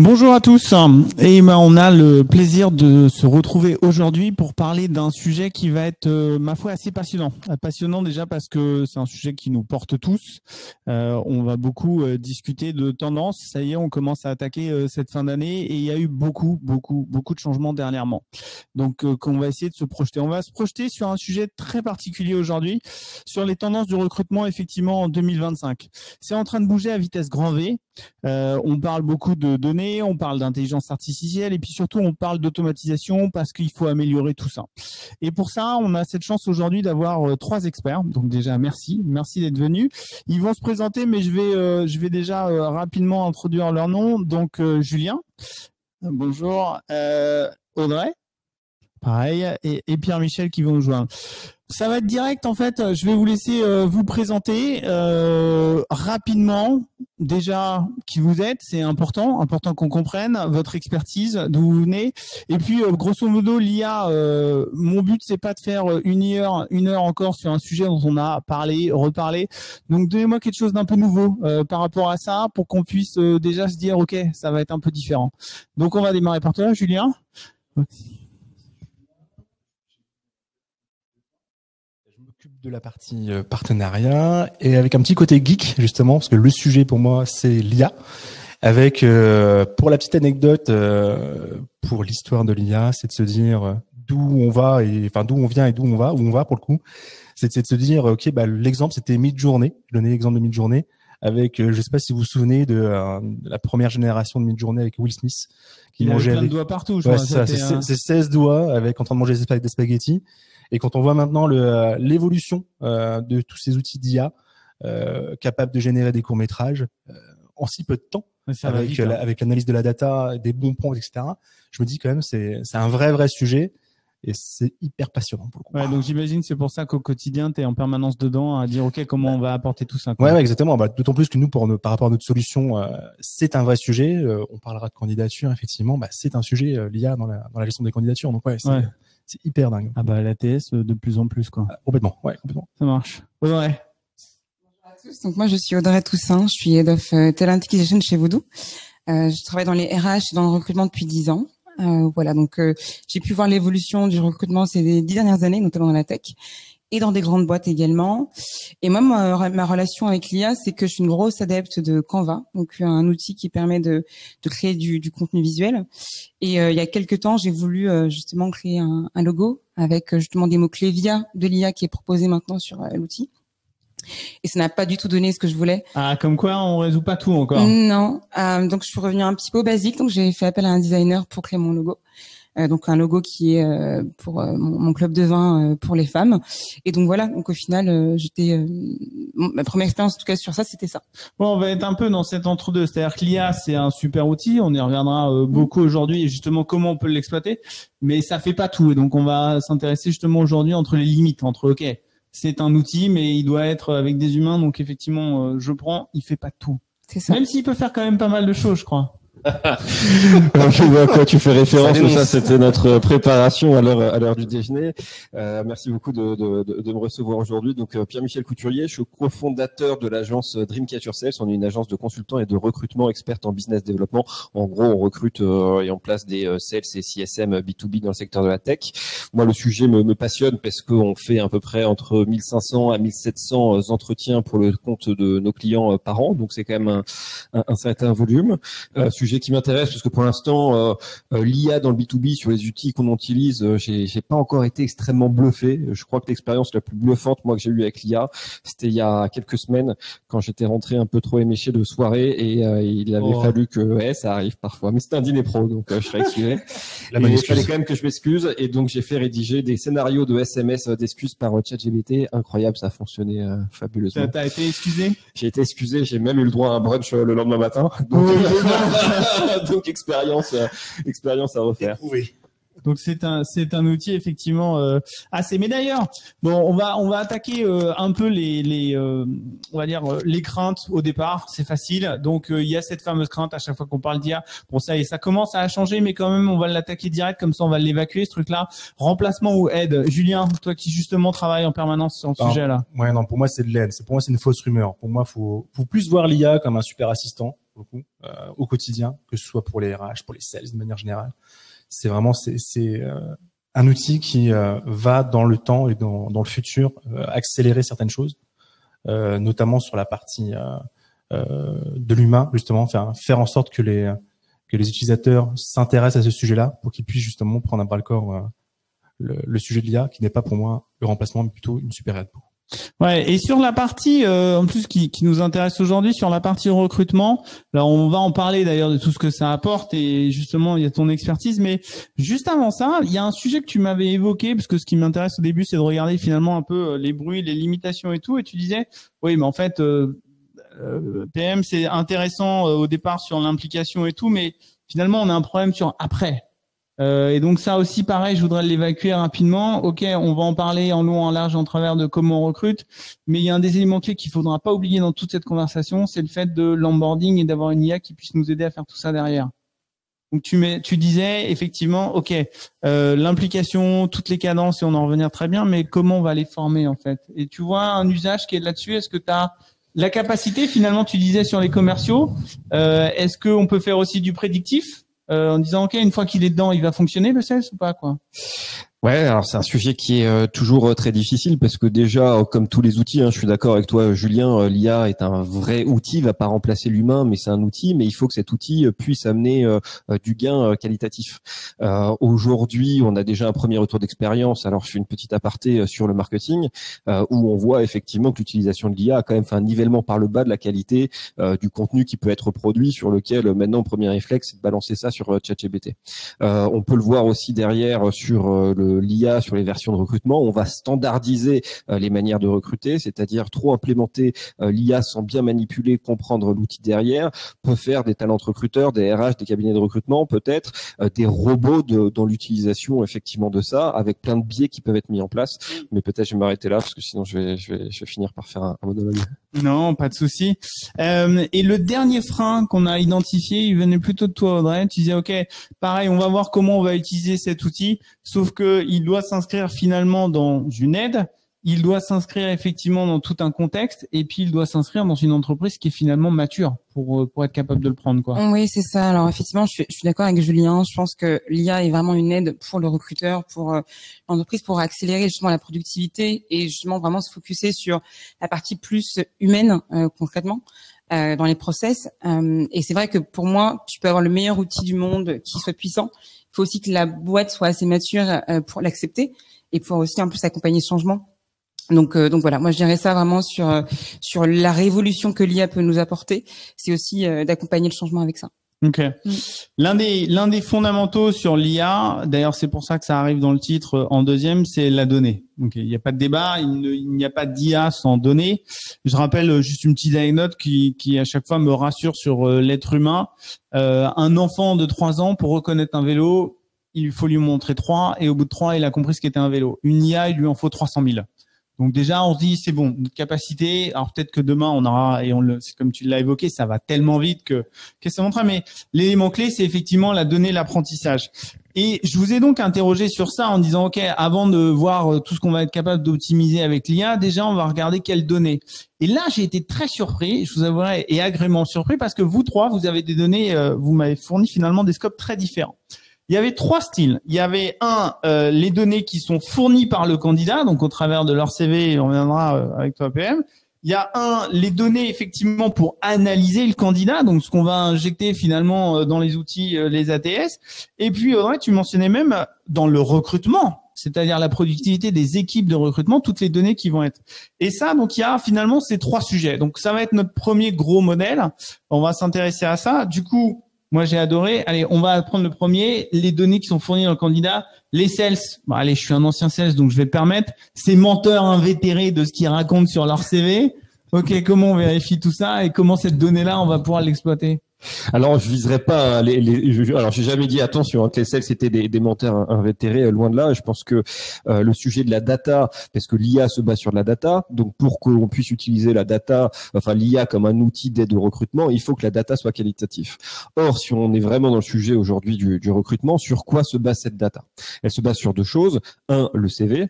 Bonjour à tous, et on a le plaisir de se retrouver aujourd'hui pour parler d'un sujet qui va être, ma foi, assez passionnant. Passionnant déjà parce que c'est un sujet qui nous porte tous. On va beaucoup discuter de tendances. Ça y est, on commence à attaquer cette fin d'année et il y a eu beaucoup de changements dernièrement. Donc, qu'on va essayer de se projeter. On va se projeter sur un sujet très particulier aujourd'hui, sur les tendances du recrutement effectivement en 2025. C'est en train de bouger à vitesse grand V. On parle beaucoup de données, on parle d'intelligence artificielle et puis surtout on parle d'automatisation parce qu'il faut améliorer tout ça. Et pour ça, on a cette chance aujourd'hui d'avoir trois experts. Donc déjà, merci d'être venus. Ils vont se présenter, mais je vais déjà rapidement introduire leur nom. Donc Julien, bonjour. Audrey, pareil, et Pierre-Michel qui vont nous joindre. Ça va être direct en fait. Je vais vous laisser vous présenter rapidement. Déjà, qui vous êtes, c'est important qu'on comprenne votre expertise, d'où vous venez. Et puis, grosso modo, l'IA. Mon but, c'est pas de faire une heure encore sur un sujet dont on a parlé, reparlé. Donc, donnez-moi quelque chose d'un peu nouveau par rapport à ça, pour qu'on puisse déjà se dire, ok, ça va être un peu différent. Donc, on va démarrer par toi, Julien. De la partie partenariat et avec un petit côté geek justement parce que le sujet pour moi c'est l'IA avec pour la petite anecdote pour l'histoire de l'IA, c'est de se dire d'où on va et enfin d'où on vient et où on va pour le coup, c'est de se dire ok l'exemple c'était Midjourney, je donnais l'exemple de Midjourney avec je sais pas si vous vous souvenez de la première génération de Midjourney avec Will Smith qui mangeait plein de doigts partout, je ouais, crois, c'est 16 doigts avec en train de manger des spaghettis. Et quand on voit maintenant l'évolution de tous ces outils d'IA capables de générer des courts-métrages en si peu de temps, avec l'analyse de la data, des bons points, etc., je me dis quand même c'est un vrai sujet et c'est hyper passionnant pour le coup. Ouais, donc j'imagine c'est pour ça qu'au quotidien, tu es en permanence dedans à dire ok, comment on va apporter tout ça. Ouais, exactement. D'autant plus que nous, par rapport à notre solution, c'est un vrai sujet. On parlera de candidature, effectivement. C'est un sujet l'IA dans la gestion des candidatures. Donc c'est hyper dingue. Ah l'ATS de plus en plus quoi. Complètement, ouais, complètement. Ça marche. Audrey. Bonjour à tous. Donc moi je suis Audrey Toussaint, je suis Head of Talent Acquisition chez Voodoo. Je travaille dans les RH et dans le recrutement depuis 10 ans. Voilà, donc j'ai pu voir l'évolution du recrutement ces 10 dernières années, notamment dans la tech et dans des grandes boîtes également. Et moi, ma relation avec l'IA, c'est que je suis une grosse adepte de Canva, donc un outil qui permet de créer du contenu visuel. Et il y a quelques temps, j'ai voulu justement créer un logo avec justement des mots-clés via de l'IA qui est proposé maintenant sur l'outil. Et ça n'a pas du tout donné ce que je voulais. Ah, comme quoi, on résout pas tout encore. Non. Donc, je suis revenue un petit peu au basique. Donc, j'ai fait appel à un designer pour créer mon logo. Donc, un logo qui est pour mon club de vin pour les femmes. Et donc, voilà. Donc, au final, ma première expérience, en tout cas, sur ça, c'était ça. Bon, on va être un peu dans cet entre-deux. C'est-à-dire que l'IA, c'est un super outil. On y reviendra beaucoup aujourd'hui et justement comment on peut l'exploiter. Mais ça fait pas tout. Et donc, on va s'intéresser justement aujourd'hui entre les limites, OK, c'est un outil, mais il doit être avec des humains. Donc, effectivement, il fait pas tout. C'est ça. Même s'il peut faire quand même pas mal de choses, je crois. Je vois à quoi tu fais référence. Ça, c'était notre préparation à l'heure du déjeuner. Merci beaucoup de me recevoir aujourd'hui. Donc, Pierre-Michel Couturier, je suis cofondateur de l'agence Dreamcatcher Sales. On est une agence de consultants et de recrutement experte en business développement. En gros, on recrute et on place des sales et CSM B2B dans le secteur de la tech. Moi, le sujet me passionne parce qu'on fait à peu près entre 1500 à 1700 entretiens pour le compte de nos clients par an. Donc, c'est quand même un certain volume. Sujet qui m'intéresse parce que pour l'instant l'IA dans le B2B sur les outils qu'on utilise, j'ai pas encore été extrêmement bluffé. Je crois que l'expérience la plus bluffante moi que j'ai eue avec l'IA, c'était il y a quelques semaines quand j'étais rentré un peu trop éméché de soirée et il avait fallu que ça arrive parfois, mais c'était un dîner pro donc je serais excusé. Il fallait quand même que je m'excuse et donc j'ai fait rédiger des scénarios de SMS d'excuses par ChatGPT. Incroyable, ça a fonctionné fabuleusement. T'as été excusé? J'ai été excusé, j'ai même eu le droit à un brunch le lendemain matin. Donc, donc expérience à refaire. Donc c'est un outil effectivement assez. Mais d'ailleurs, bon, on va attaquer un peu on va dire les craintes au départ. C'est facile. Donc il y a cette fameuse crainte à chaque fois qu'on parle d'IA. Bon ça et ça commence à changer, mais quand même on va l'attaquer direct comme ça on va l'évacuer ce truc-là. Remplacement ou aide. Julien, toi qui justement travaille en permanence sur ce sujet-là. Ouais non, pour moi c'est de l'aide. Pour moi c'est une fausse rumeur. Pour moi faut plus voir l'IA comme un super assistant. pour le coup, au quotidien, que ce soit pour les RH, pour les sales de manière générale. C'est vraiment un outil qui va dans le temps et dans le futur accélérer certaines choses, notamment sur la partie de l'humain, justement, faire en sorte que les utilisateurs s'intéressent à ce sujet-là pour qu'ils puissent justement prendre à bras-le-corps le sujet de l'IA, qui n'est pas pour moi le remplacement, mais plutôt une super aide. Ouais, et sur la partie en plus qui nous intéresse aujourd'hui, sur la partie recrutement, là on va en parler d'ailleurs de tout ce que ça apporte et justement il y a ton expertise, mais juste avant ça, il y a un sujet que tu m'avais évoqué, parce que ce qui m'intéresse au début c'est de regarder finalement un peu les bruits, les limitations et tout, et tu disais oui mais en fait PM c'est intéressant au départ sur l'implication et tout, mais finalement on a un problème sur après. Et donc ça aussi pareil, je voudrais l'évacuer rapidement. Ok, on va en parler en long, en large, en travers de comment on recrute, mais il y a un des éléments clés qu'il faudra pas oublier dans toute cette conversation, c'est le fait de l'onboarding et d'avoir une IA qui puisse nous aider à faire tout ça derrière. Donc tu disais effectivement, ok, l'implication, toutes les cadences, et on en revenir très bien, mais comment on va les former en fait? Et tu vois un usage qui est là-dessus, est-ce que tu as la capacité, finalement tu disais sur les commerciaux, est-ce qu'on peut faire aussi du prédictif en disant ok, une fois qu'il est dedans, il va fonctionner le sales ou pas quoi? Ouais, alors c'est un sujet qui est toujours très difficile parce que déjà, comme tous les outils, je suis d'accord avec toi, Julien, l'IA est un vrai outil, va pas remplacer l'humain, mais c'est un outil, mais il faut que cet outil puisse amener du gain qualitatif. Aujourd'hui, on a déjà un premier retour d'expérience. Alors, je fais une petite aparté sur le marketing où on voit effectivement que l'utilisation de l'IA a quand même fait un nivellement par le bas de la qualité du contenu qui peut être produit, sur lequel maintenant, premier réflexe, c'est de balancer ça sur ChatGPT. On peut le voir aussi derrière sur l'IA, sur les versions de recrutement. On va standardiser les manières de recruter, c'est-à-dire trop implémenter l'IA sans bien manipuler, comprendre l'outil derrière, peut faire des talents recruteurs, des RH, des cabinets de recrutement, peut-être des robots dans l'utilisation effectivement de ça, avec plein de biais qui peuvent être mis en place. Mais peut-être je vais m'arrêter là parce que sinon je vais finir par faire un monologue. Non, pas de souci. Et le dernier frein qu'on a identifié, il venait plutôt de toi, Audrey. Tu disais, ok, pareil, on va voir comment on va utiliser cet outil, sauf que il doit s'inscrire finalement dans une aide, il doit s'inscrire effectivement dans tout un contexte, et puis il doit s'inscrire dans une entreprise qui est finalement mature pour être capable de le prendre, quoi. Oui, c'est ça. Alors effectivement, je suis d'accord avec Julien. Je pense que l'IA est vraiment une aide pour le recruteur, pour l'entreprise, pour accélérer justement la productivité et justement vraiment se focuser sur la partie plus humaine concrètement dans les process. Et c'est vrai que pour moi, tu peux avoir le meilleur outil du monde qui soit puissant. Il faut aussi que la boîte soit assez mature pour l'accepter et pour aussi un peu accompagner ce changement. Donc voilà, moi je dirais ça vraiment sur la révolution que l'IA peut nous apporter, c'est aussi d'accompagner le changement avec ça. Ok. L'un des fondamentaux sur l'IA, d'ailleurs c'est pour ça que ça arrive dans le titre en deuxième, c'est la donnée. Ok, il n'y a pas de débat, il n'y a pas d'IA sans données. Je rappelle juste une petite anecdote qui à chaque fois me rassure sur l'être humain. Un enfant de 3 ans, pour reconnaître un vélo, il faut lui montrer 3 et au bout de 3, il a compris ce qu'était un vélo. Une IA, il lui en faut 300 000. Donc déjà, on se dit, c'est bon, notre capacité. Alors peut-être que demain, on aura, et c'est comme tu l'as évoqué, ça va tellement vite que ça montre. Mais l'élément clé, c'est effectivement la donnée, l'apprentissage. Et je vous ai donc interrogé sur ça en disant, OK, avant de voir tout ce qu'on va être capable d'optimiser avec l'IA, déjà, on va regarder quelles données. Et là, j'ai été très surpris, je vous avouerai, et agréablement surpris, parce que vous trois, vous avez des données, vous m'avez fourni finalement des scopes très différents. Il y avait 3 styles. Il y avait les données qui sont fournies par le candidat, donc au travers de leur CV, on reviendra avec toi PM. Il y a les données effectivement pour analyser le candidat, donc ce qu'on va injecter finalement dans les outils, les ATS. Et puis Audrey, tu mentionnais même dans le recrutement, c'est-à-dire la productivité des équipes de recrutement, toutes les données qui vont être. Et ça, donc il y a finalement ces 3 sujets. Donc ça va être notre premier gros modèle. On va s'intéresser à ça. Du coup, moi, j'ai adoré. Allez, on va prendre le premier. Les données qui sont fournies dans le candidat. Les sales. Bon, allez, je suis un ancien sales, donc je vais le permettre. Ces menteurs invétérés de ce qu'ils racontent sur leur CV. OK, comment on vérifie tout ça et comment cette donnée-là, on va pouvoir l'exploiter? Alors, je viserai pas alors, j'ai jamais dit attention que les sales c'était des menteurs invétérés, loin de là. Je pense que le sujet de la data, parce que l'IA se base sur de la data, donc pour qu'on puisse utiliser la data, enfin l'IA comme un outil d'aide au recrutement, il faut que la data soit qualitative. Or, si on est vraiment dans le sujet aujourd'hui du recrutement, sur quoi se base cette data? Elle se base sur 2 choses. 1, le CV.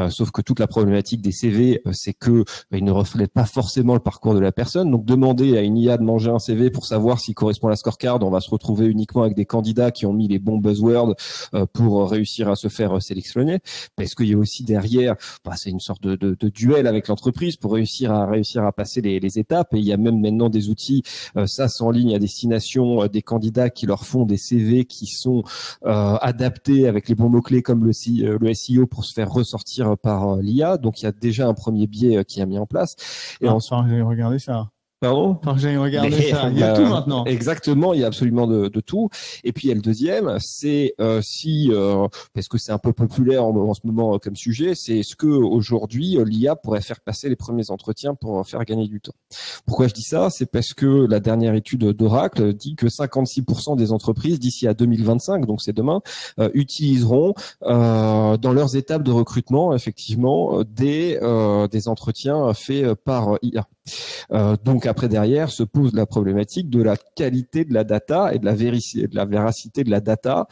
sauf que toute la problématique des CV, c'est que ils ne reflètent pas forcément le parcours de la personne. Donc demander à une IA de manger un CV pour savoir s'il correspond à la scorecard, on va se retrouver uniquement avec des candidats qui ont mis les bons buzzwords pour réussir à se faire sélectionner. Parce qu'il y a aussi derrière, c'est une sorte de duel avec l'entreprise pour réussir à passer les étapes. Et il y a même maintenant des outils SaaS en ligne à destination des candidats qui leur font des CV qui sont adaptés avec les bons mots-clés comme le SEO pour se faire ressortir par l'IA. Donc il y a déjà un premier biais qui est mis en place. Et enfin, j'ai regardé ça. Pardon ? Enfin, j'ai regardé ça. Il y a tout maintenant. Exactement, il y a absolument de tout. Et puis il y a le deuxième, c'est parce que c'est un peu populaire en ce moment comme sujet, c'est est-ce que aujourd'hui l'IA pourrait faire passer les premiers entretiens pour faire gagner du temps. Pourquoi je dis ça ? C'est parce que la dernière étude d'Oracle dit que 56% des entreprises d'ici à 2025, donc c'est demain, utiliseront dans leurs étapes de recrutement effectivement des entretiens faits par IA. Donc après derrière se pose la problématique de la qualité de la data et de la véracité de la data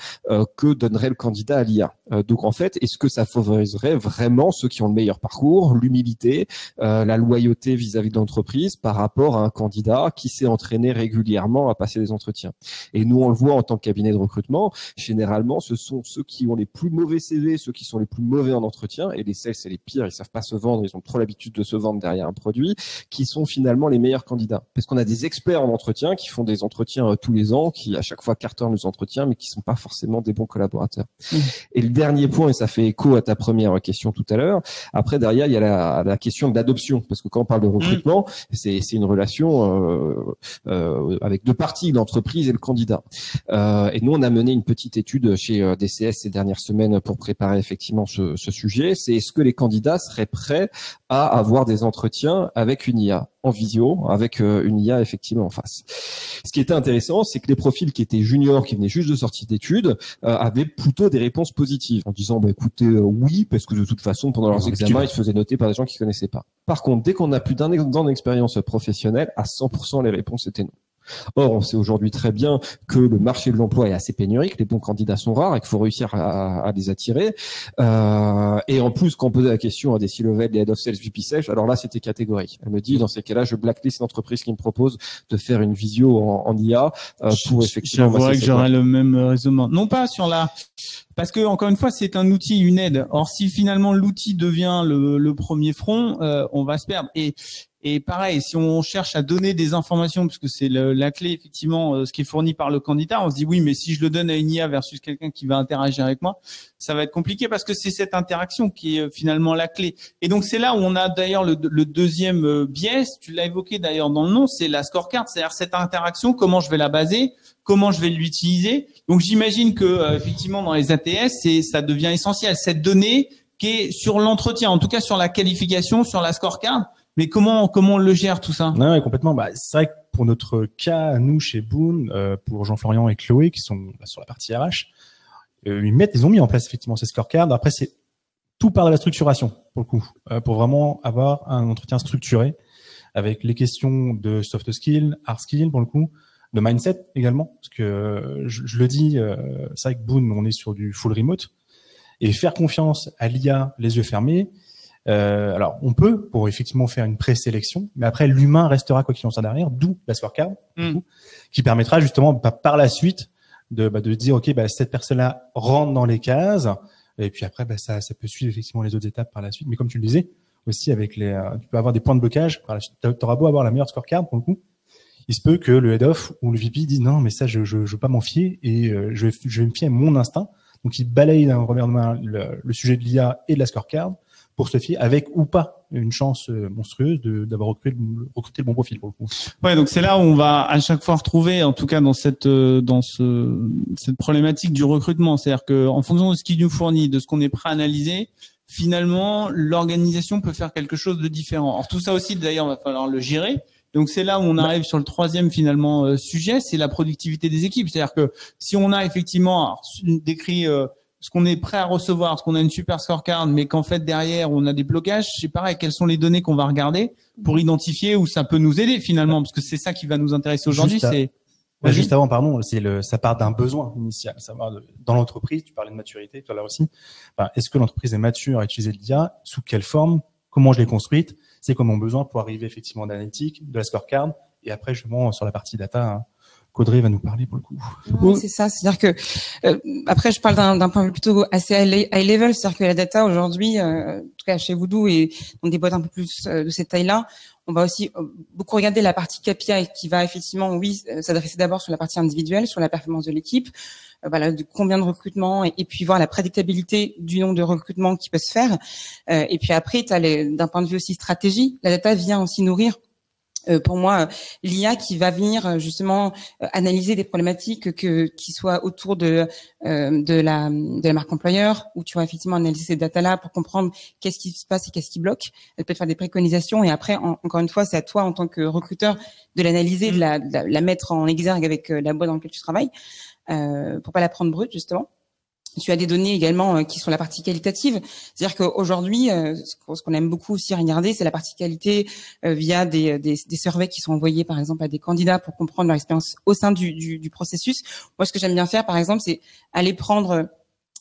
que donnerait le candidat à l'IA. Donc en fait, est-ce que ça favoriserait vraiment ceux qui ont le meilleur parcours, l'humilité, la loyauté vis-à-vis de l'entreprise par rapport à un candidat qui s'est entraîné régulièrement à passer des entretiens. Et nous on le voit en tant que cabinet de recrutement, généralement ce sont ceux qui ont les plus mauvais CV, ceux qui sont les plus mauvais en entretien, et les sales c'est les pires, ils savent pas se vendre, ils ont trop l'habitude de se vendre derrière un produit, qui sont finalement les meilleurs candidats. Parce qu'on a des experts en entretien qui font des entretiens tous les ans, qui à chaque fois cartonnent les entretiens, mais qui sont pas forcément des bons collaborateurs. Et le dernier point, et ça fait écho à ta première question tout à l'heure, après derrière il y a la question de l'adoption, parce que quand on parle de recrutement, c'est une relation avec deux parties, l'entreprise et le candidat. Et nous on a mené une petite étude chez DCS ces dernières semaines pour préparer effectivement ce sujet. C'est est-ce que les candidats seraient prêts à avoir des entretiens avec une IA en visio, avec une IA effectivement en face. Ce qui était intéressant, c'est que les profils qui étaient juniors, qui venaient juste de sortir d'études, avaient plutôt des réponses positives, en disant écoutez, oui, parce que de toute façon, pendant leurs examens, ils se faisaient noter par des gens qui connaissaient pas. Par contre, dès qu'on a plus d'un an d'expérience professionnelle, à 100%, les réponses étaient non. Or, on sait aujourd'hui très bien que le marché de l'emploi est assez pénurique, les bons candidats sont rares et qu'il faut réussir à les attirer. Et en plus, quand on posait la question à des C-level, des head of sales, VP sales, alors là, c'était catégorique. Elle me dit, dans ces cas-là, je blacklist une entreprise qui me propose de faire une visio en IA pour effectivement... J'avouerais que j'aurais le même raisonnement. Non pas sur la... Parce que encore une fois, c'est un outil, une aide. Or, si finalement l'outil devient le premier front, on va se perdre. Et pareil, si on cherche à donner des informations, parce que c'est la clé effectivement, ce qui est fourni par le candidat, on se dit oui, mais si je le donne à une IA versus quelqu'un qui va interagir avec moi, ça va être compliqué parce que c'est cette interaction qui est finalement la clé. Et donc c'est là où on a d'ailleurs le deuxième biais, tu l'as évoqué d'ailleurs dans le nom, c'est la scorecard, c'est-à-dire cette interaction, comment je vais la baser, comment je vais l'utiliser. Donc j'imagine que effectivement dans les ATS, ça devient essentiel, cette donnée qui est sur l'entretien, en tout cas sur la qualification, sur la scorecard. Mais comment on le gère tout ça? Non, ouais, complètement. C'est vrai que pour notre cas, nous chez Boon, pour Jean-Florian et Chloé qui sont sur la partie RH, ils ont mis en place effectivement ces scorecards. Après, c'est tout part de la structuration pour le coup, pour vraiment avoir un entretien structuré avec les questions de soft skills, hard skills pour le coup, de mindset également, parce que je le dis, c'est vrai que Boon, on est sur du full remote et faire confiance à l'IA les yeux fermés. Alors, on peut pour effectivement faire une présélection, mais après l'humain restera quoi qu'il en soit derrière, d'où la scorecard, qui permettra justement par la suite de dire ok, cette personne-là rentre dans les cases, et puis après ça peut suivre effectivement les autres étapes par la suite. Mais comme tu le disais aussi, avec tu peux avoir des points de blocage par la suite. T'auras beau avoir la meilleure scorecard pour le coup, il se peut que le head of ou le VP dise non, mais ça je veux pas m'en fier et je vais me fier à mon instinct. Donc il balaye d'un revers de main le sujet de l'IA et de la scorecard pour se fier avec ou pas une chance monstrueuse d'avoir recruté le bon profil pour le coup. Ouais, donc c'est là où on va à chaque fois retrouver, en tout cas dans cette problématique du recrutement, c'est-à-dire que en fonction de ce qu'il nous fournit, de ce qu'on est prêt à analyser, finalement l'organisation peut faire quelque chose de différent. Alors tout ça aussi d'ailleurs va falloir le gérer. Donc c'est là où on arrive sur le troisième finalement sujet, c'est la productivité des équipes. C'est-à-dire que si on a effectivement décrit ce qu'on est prêt à recevoir, ce qu'on a une super scorecard, mais qu'en fait derrière on a des blocages, c'est pareil, quelles sont les données qu'on va regarder pour identifier où ça peut nous aider finalement, parce que c'est ça qui va nous intéresser aujourd'hui. Ouais, juste avant, pardon, ça part d'un besoin initial, savoir dans l'entreprise, tu parlais de maturité tout à l'heure aussi. Enfin, est-ce que l'entreprise est mature à utiliser l'IA? Sous quelle forme? Comment je l'ai construite? C'est quoi mon besoin pour arriver effectivement d'analytique, de la scorecard? Et après, justement, sur la partie data, hein, qu'Audrey va nous parler pour le coup. Oui, c'est ça. C'est-à-dire que après, je parle d'un point de vue plutôt assez high level, c'est-à-dire que la data aujourd'hui, en tout cas chez Voodoo et dans des boîtes un peu plus de cette taille-là, on va aussi beaucoup regarder la partie KPI qui va effectivement, oui, s'adresser d'abord sur la partie individuelle, sur la performance de l'équipe, voilà, de combien de recrutements et puis voir la prédictabilité du nombre de recrutements qui peut se faire. Et puis après, d'un point de vue aussi stratégie, la data vient aussi nourrir. Pour moi, l'IA qui va venir justement analyser des problématiques qui soient autour de la marque employeur, où tu vas effectivement analyser ces data-là pour comprendre qu'est-ce qui se passe et qu'est-ce qui bloque. Elle peut te faire des préconisations et après, encore une fois, c'est à toi en tant que recruteur de l'analyser, de la mettre en exergue avec la boîte dans laquelle tu travailles, pour pas la prendre brute justement. Tu as des données également qui sont la partie qualitative, c'est-à-dire qu'aujourd'hui, ce qu'on aime beaucoup aussi regarder, c'est la partie qualité via des surveys qui sont envoyés par exemple à des candidats pour comprendre leur expérience au sein du processus. Moi, ce que j'aime bien faire, par exemple, c'est aller prendre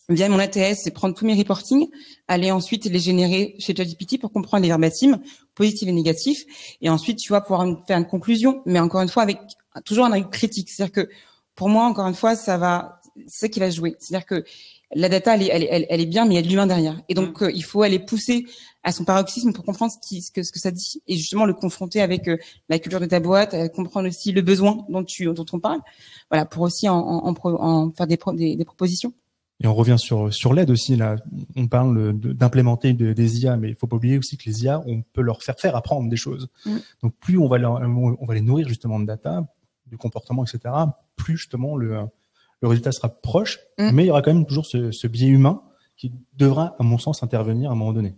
via mon ATS, c'est prendre tous mes reportings, aller ensuite les générer chez ChatGPT pour comprendre les verbatims, positifs et négatifs, et ensuite tu vas pouvoir faire une conclusion, mais encore une fois avec toujours un œil critique. C'est-à-dire que pour moi, encore une fois, c'est ça qui va se jouer. C'est-à-dire que la data, elle est bien, mais il y a de l'humain derrière. Et donc, il faut aller pousser à son paroxysme pour comprendre ce que ça dit et justement le confronter avec la culture de ta boîte, comprendre aussi le besoin dont on parle. Voilà, pour aussi en faire des propositions. Et on revient sur l'aide aussi. Là, on parle d'implémenter des IA, mais il faut pas oublier aussi que les IA, on peut leur faire apprendre des choses. Donc, plus on va les nourrir justement de data, du comportement, etc., plus justement le résultat sera proche, mais il y aura quand même toujours ce biais humain qui devra, à mon sens, intervenir à un moment donné.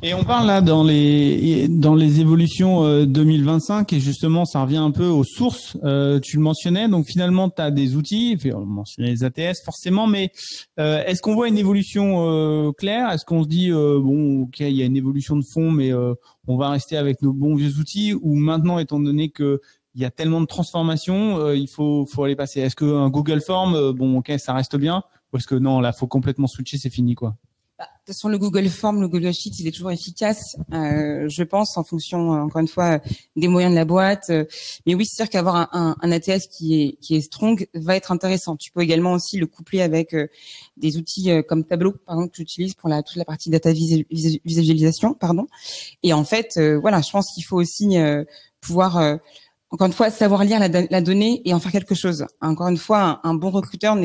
Et on parle là dans les évolutions 2025 et justement ça revient un peu aux sources. Tu le mentionnais, donc finalement tu as des outils, on mentionnait les ATS forcément, mais est-ce qu'on voit une évolution claire? Est-ce qu'on se dit bon ok il y a une évolution de fond, mais on va rester avec nos bons vieux outils, ou maintenant étant donné que il y a tellement de transformations, il faut aller passer. Est-ce qu'un Google Form, bon ok ça reste bien, ou est-ce que non là faut complètement switcher, c'est fini quoi? De toute façon, le Google Form, le Google Sheet, il est toujours efficace, je pense, en fonction, encore une fois, des moyens de la boîte. Mais oui, c'est sûr qu'avoir un ATS qui est strong va être intéressant. Tu peux également aussi le coupler avec des outils comme Tableau, par exemple, que j'utilise pour toute la partie data visualisation, pardon. Et en fait, voilà, je pense qu'il faut aussi pouvoir encore une fois, savoir lire la donnée et en faire quelque chose. Encore une fois, un bon recruteur,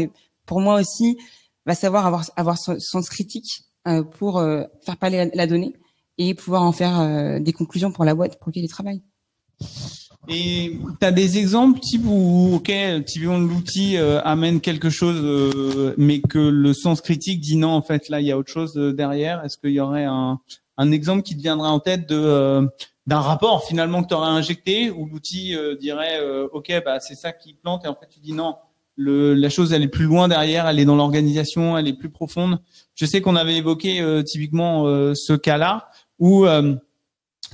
pour moi aussi, va savoir avoir son sens critique pour faire parler la donnée et pouvoir en faire des conclusions pour la boîte pour laquelle il travaille. Et tu as des exemples type où, ok, typiquement l'outil amène quelque chose, mais que le sens critique dit non, en fait, là, il y a autre chose derrière. Est-ce qu'il y aurait un exemple qui te viendrait en tête d'un rapport finalement que tu aurais injecté, où l'outil dirait ok bah c'est ça qui plante, et en fait tu dis non, la chose elle est plus loin derrière, elle est dans l'organisation, elle est plus profonde. Je sais qu'on avait évoqué typiquement ce cas-là où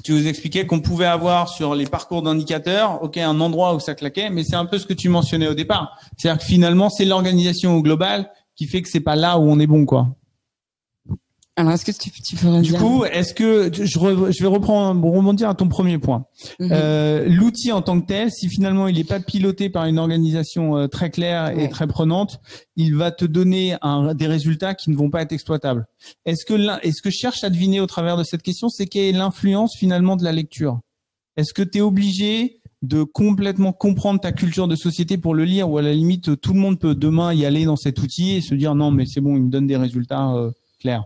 tu nous expliquais qu'on pouvait avoir sur les parcours d'indicateurs un endroit où ça claquait, mais c'est un peu ce que tu mentionnais au départ, c'est-à-dire que finalement c'est l'organisation au global qui fait que c'est pas là où on est bon quoi. Alors, est-ce que tu peux redire? Du coup, est-ce que je vais rebondir à ton premier point. L'outil en tant que tel, si finalement il n'est pas piloté par une organisation très claire et très prenante, il va te donner des résultats qui ne vont pas être exploitables. Est-ce que je cherche à deviner au travers de cette question, c'est quelle est l'influence finalement de la lecture? Est-ce que tu es obligé de complètement comprendre ta culture de société pour le lire, ou à la limite tout le monde peut demain y aller dans cet outil et se dire non mais c'est bon, il me donne des résultats clair.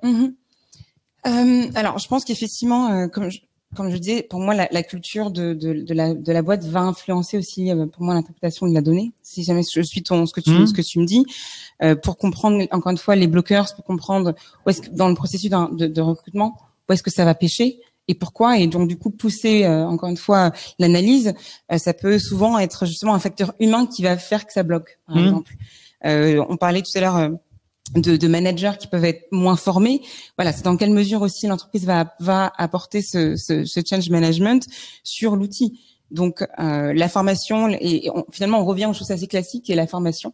Alors, je pense qu'effectivement, comme je disais, pour moi, la culture de la boîte va influencer aussi, pour moi, l'interprétation de la donnée. Si jamais je suis ce que tu me dis, pour comprendre encore une fois les bloqueurs, pour comprendre où est-ce que dans le processus de recrutement, où est-ce que ça va pêcher et pourquoi, et donc du coup pousser encore une fois l'analyse, ça peut souvent être justement un facteur humain qui va faire que ça bloque. Par exemple, on parlait tout à l'heure de managers qui peuvent être moins formés. Voilà, c'est dans quelle mesure aussi l'entreprise va apporter ce change management sur l'outil. Donc la formation et finalement on revient aux choses assez classiques qui est la formation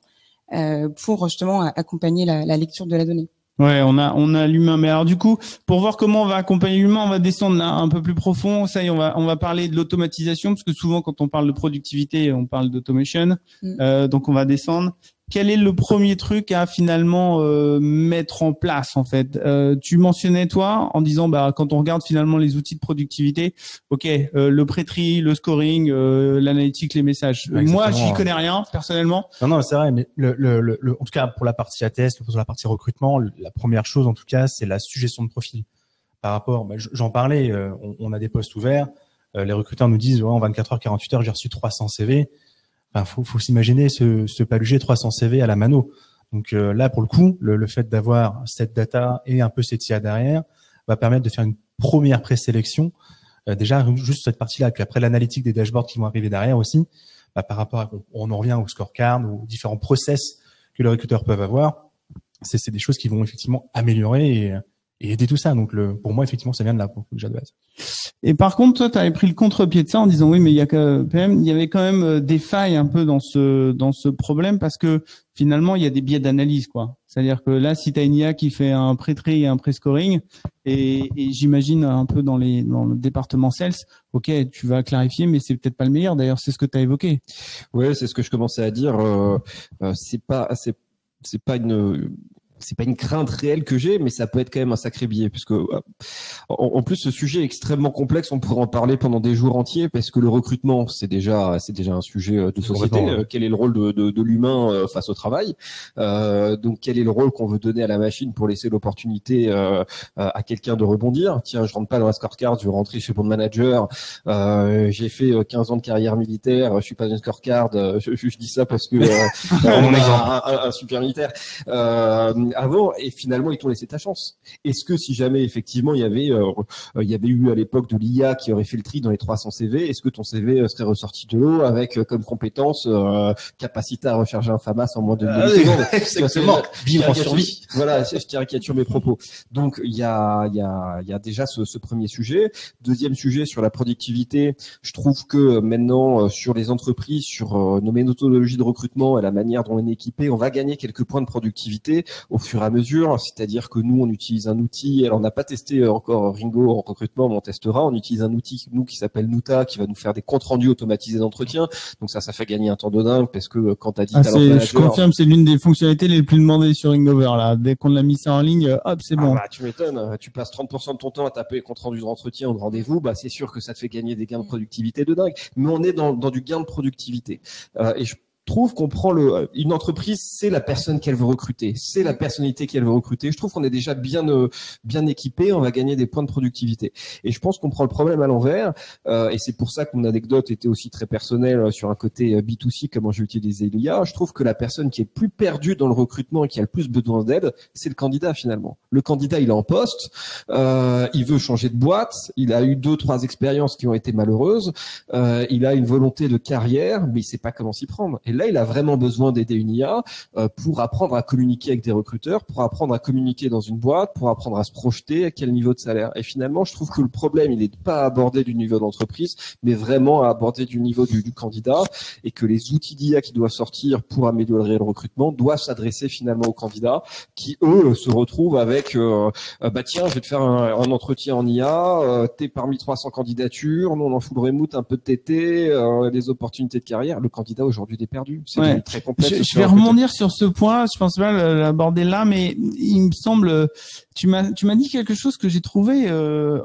pour justement accompagner la lecture de la donnée. Ouais, on a l'humain. Mais alors du coup, pour voir comment on va accompagner l'humain, on va descendre là, un peu plus profond. Ça y est, on va parler de l'automatisation parce que souvent quand on parle de productivité, on parle d'automation. Donc on va descendre. Quel est le premier truc à finalement mettre en place en fait? Tu mentionnais toi en disant quand on regarde finalement les outils de productivité, ok, le pré-tri, le scoring, l'analytique, les messages. Moi, j'y connais rien personnellement. Non, c'est vrai, mais en tout cas pour la partie ATS, pour la partie recrutement, la première chose en tout cas, c'est la suggestion de profil. Par rapport, j'en parlais, on a des postes ouverts, les recruteurs nous disent en 24 heures, 48 heures, j'ai reçu 300 CV. Enfin, faut s'imaginer se palucher 300 CV à la mano. Donc là, pour le coup, le fait d'avoir cette data et un peu cette IA derrière va permettre de faire une première présélection. Déjà, juste cette partie-là. Et puis après, l'analytique des dashboards qui vont arriver derrière aussi. Par rapport à, on en revient au scorecard, aux différents process que les recruteurs peuvent avoir. C'est des choses qui vont effectivement améliorer et aider tout ça. Donc pour moi, effectivement, ça vient de là, déjà de base. Et par contre, toi, tu avais pris le contre-pied de ça en disant oui, mais il y avait quand même des failles un peu dans ce problème parce que finalement, il y a des biais d'analyse, quoi. C'est-à-dire que là, si tu as une IA qui fait un pré-tri et un pré-scoring, et j'imagine un peu dans le département sales, ok, tu vas clarifier, mais c'est peut-être pas le meilleur. D'ailleurs, c'est ce que tu as évoqué. Ouais, c'est ce que je commençais à dire. C'est pas une crainte réelle que j'ai, mais ça peut être quand même un sacré biais, puisque en plus ce sujet est extrêmement complexe. On pourrait en parler pendant des jours entiers, parce que le recrutement c'est déjà un sujet de société. Quel est le rôle de l'humain face au travail? Donc quel est le rôle qu'on veut donner à la machine pour laisser l'opportunité à quelqu'un de rebondir? Tiens, je rentre pas dans la scorecard, je veux rentrer chez mon manager. J'ai fait 15 ans de carrière militaire, je suis pas une scorecard. Je dis ça parce que on a un super militaire. Avant, et finalement ils t'ont laissé ta chance. Est-ce que si jamais effectivement il y avait eu à l'époque de l'IA qui aurait fait le tri dans les 300 CV, est-ce que ton CV serait ressorti de l'eau avec comme compétence capacité à recharger un FAMAS en moins de demi-seconde? Exactement. Vivre en survie. Voilà, je caricature mes propos. Donc il y a déjà ce premier sujet. Deuxième sujet sur la productivité, je trouve que maintenant sur les entreprises, sur nos méthodologies de recrutement et la manière dont on est équipé, on va gagner quelques points de productivité au fur et à mesure, c'est-à-dire que nous on utilise un outil, alors on n'a pas testé encore Ringo en recrutement, mais on testera, on utilise un outil qui s'appelle Nuta, qui va nous faire des comptes rendus automatisés d'entretien. Donc ça fait gagner un temps de dingue, parce que quand t'as dit je confirme, c'est l'une des fonctionnalités les plus demandées sur Ringover là. Dès qu'on l'a mis ça en ligne, hop, c'est bon. Tu m'étonnes, tu passes 30% de ton temps à taper les comptes rendus d'entretien ou de rendez-vous, c'est sûr que ça te fait gagner des gains de productivité de dingue. Mais on est dans du gain de productivité. Et je trouve qu'on prend une entreprise, c'est la personne qu'elle veut recruter, c'est la personnalité qu'elle veut recruter. Je trouve qu'on est déjà bien équipé, on va gagner des points de productivité. Et je pense qu'on prend le problème à l'envers, et c'est pour ça que mon anecdote était aussi très personnelle sur un côté B2C, comment j'ai utilisé l'IA. Je trouve que la personne qui est plus perdue dans le recrutement et qui a le plus besoin d'aide, c'est le candidat finalement. Le candidat, il est en poste, il veut changer de boîte, il a eu 2-3 expériences qui ont été malheureuses, il a une volonté de carrière, mais il sait pas comment s'y prendre. Et là, il a vraiment besoin d'aider une IA pour apprendre à communiquer avec des recruteurs, pour apprendre à communiquer dans une boîte, pour apprendre à se projeter, à quel niveau de salaire. Et finalement, je trouve que le problème, il n'est pas abordé du niveau d'entreprise, mais vraiment à aborder du niveau du candidat, et que les outils d'IA qui doivent sortir pour améliorer le recrutement doivent s'adresser finalement aux candidats qui, eux, se retrouvent avec tiens, je vais te faire un entretien en IA, t'es parmi 300 candidatures, nous on en fout le remote, un peu de TT, des opportunités de carrière. Le candidat aujourd'hui est perdu. C'est très complexe. Je vais rebondir sur ce point. Je pense pas l'aborder là, mais il me semble, tu m'as dit quelque chose que j'ai trouvé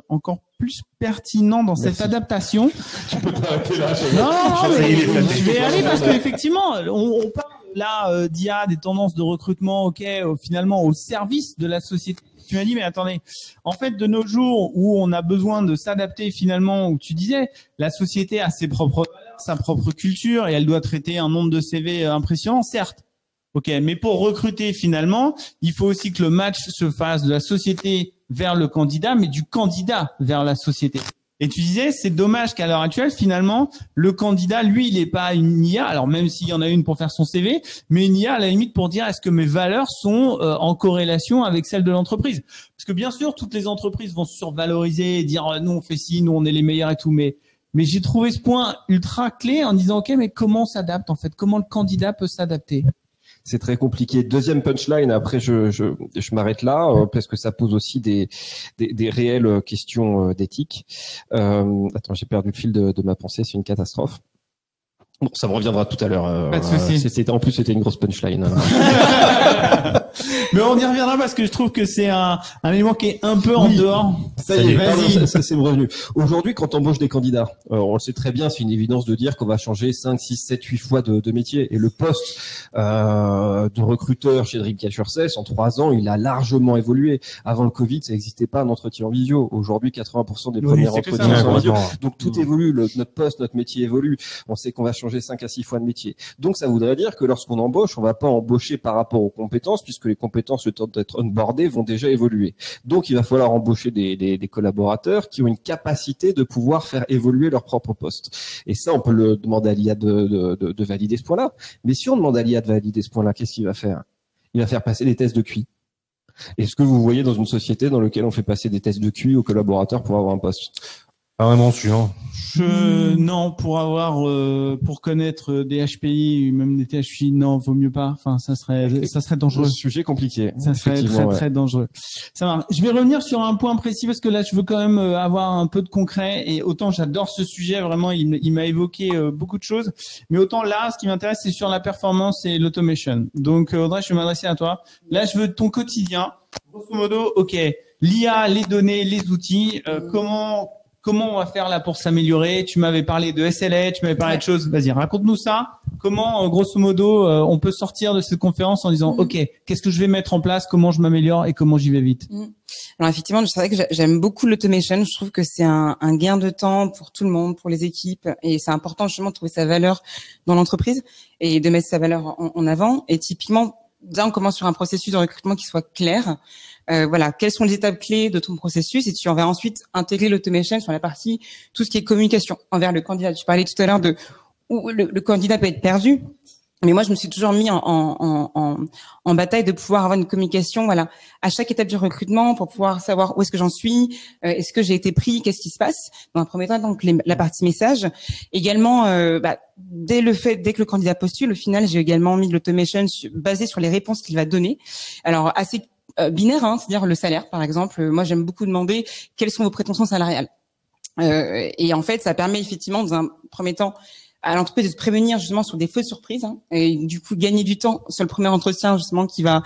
encore plus pertinent dans cette adaptation. Tu peux t'arrêter là. Non, mais je vais aller parce qu'effectivement, on parle là d'IA, des tendances de recrutement, finalement au service de la société. Tu m'as dit, mais attendez, en fait, de nos jours où on a besoin de s'adapter finalement, où tu disais, la société a ses propres valeurs, sa propre culture, et elle doit traiter un nombre de CV impressionnant, certes. Ok, mais pour recruter finalement, il faut aussi que le match se fasse de la société vers le candidat, mais du candidat vers la société. Et tu disais, c'est dommage qu'à l'heure actuelle, finalement, le candidat, lui, il n'est pas une IA. Alors même s'il y en a une pour faire son CV, mais une IA à la limite pour dire est-ce que mes valeurs sont en corrélation avec celles de l'entreprise. Parce que bien sûr, toutes les entreprises vont se survaloriser et dire nous on fait ci, nous on est les meilleurs et tout, mais Mais j'ai trouvé ce point ultra clé en disant, OK, mais comment on s'adapte en fait? Comment le candidat peut s'adapter? C'est très compliqué. Deuxième punchline, après je m'arrête là parce que ça pose aussi des réelles questions d'éthique. Attends, j'ai perdu le fil de ma pensée, c'est une catastrophe. Bon, ça me reviendra tout à l'heure. Pas de souci. En plus, c'était une grosse punchline. Mais on y reviendra parce que je trouve que c'est un élément qui est un peu en dehors. Ça y est, vas-y. Ça c'est revenu. Aujourd'hui, quand on embauche des candidats, on le sait très bien, c'est une évidence de dire qu'on va changer 5, 6, 7, 8 fois de métier. Et le poste de recruteur chez Dreamcatcher 16, en 3 ans, il a largement évolué. Avant le Covid, ça n'existait pas un entretien en visio. Aujourd'hui, 80% des premiers entretiens sont en visio. Donc tout évolue, notre poste, notre métier évolue. On sait qu'on va changer 5 à 6 fois de métier. Donc ça voudrait dire que lorsqu'on embauche, on va pas embaucher par rapport aux compétences, puisque les compétences, le temps d'être onboardées, vont déjà évoluer. Donc il va falloir embaucher des collaborateurs qui ont une capacité de pouvoir faire évoluer leur propre poste. Et ça, on peut le demander à l'IA de valider ce point-là. Mais si on demande à l'IA de valider ce point-là, qu'est-ce qu'il va faire? Il va faire passer des tests de QI. Est-ce que vous voyez dans une société dans laquelle on fait passer des tests de QI aux collaborateurs pour avoir un poste? Pas vraiment sûr. Non, pour connaître des HPI, même des THPI, non, vaut mieux pas. Enfin, ça serait dangereux. Sujet compliqué. Ça serait très dangereux. Ça marche. Je vais revenir sur un point précis parce que là, je veux quand même avoir un peu de concret et autant j'adore ce sujet, vraiment, il m'a évoqué beaucoup de choses. Mais autant là, ce qui m'intéresse, c'est sur la performance et l'automation. Donc, Audrey, je vais m'adresser à toi. Là, je veux ton quotidien. Grosso modo, OK. L'IA, les données, les outils, comment on va faire là pour s'améliorer? Tu m'avais parlé de SLA, tu m'avais parlé de choses. Vas-y, raconte-nous ça. Comment, grosso modo, on peut sortir de cette conférence en disant, OK, qu'est-ce que je vais mettre en place? Comment je m'améliore et comment j'y vais vite? Alors effectivement, c'est vrai que j'aime beaucoup l'automation. Je trouve que c'est un gain de temps pour tout le monde, pour les équipes, et c'est important justement de trouver sa valeur dans l'entreprise et de mettre sa valeur en avant. Et typiquement, là, on commence sur un processus de recrutement qui soit clair. Voilà, quelles sont les étapes clés de ton processus, et tu vas ensuite intégrer l'automation sur la partie tout ce qui est communication envers le candidat. Tu parlais tout à l'heure de où le candidat peut être perdu, mais moi je me suis toujours mis en bataille de pouvoir avoir une communication, voilà, à chaque étape du recrutement pour pouvoir savoir où est-ce que j'en suis, est-ce que j'ai été pris, qu'est-ce qui se passe. Dans un premier temps, donc la partie message. Également, dès que le candidat postule, au final, j'ai également mis de l'automation basée sur les réponses qu'il va donner. Alors assez binaire, c'est-à-dire le salaire, par exemple. Moi, j'aime beaucoup demander quelles sont vos prétentions salariales. Et en fait, ça permet effectivement, dans un premier temps, à l'entreprise de se prévenir justement sur des fausses surprises, et du coup gagner du temps sur le premier entretien justement qui va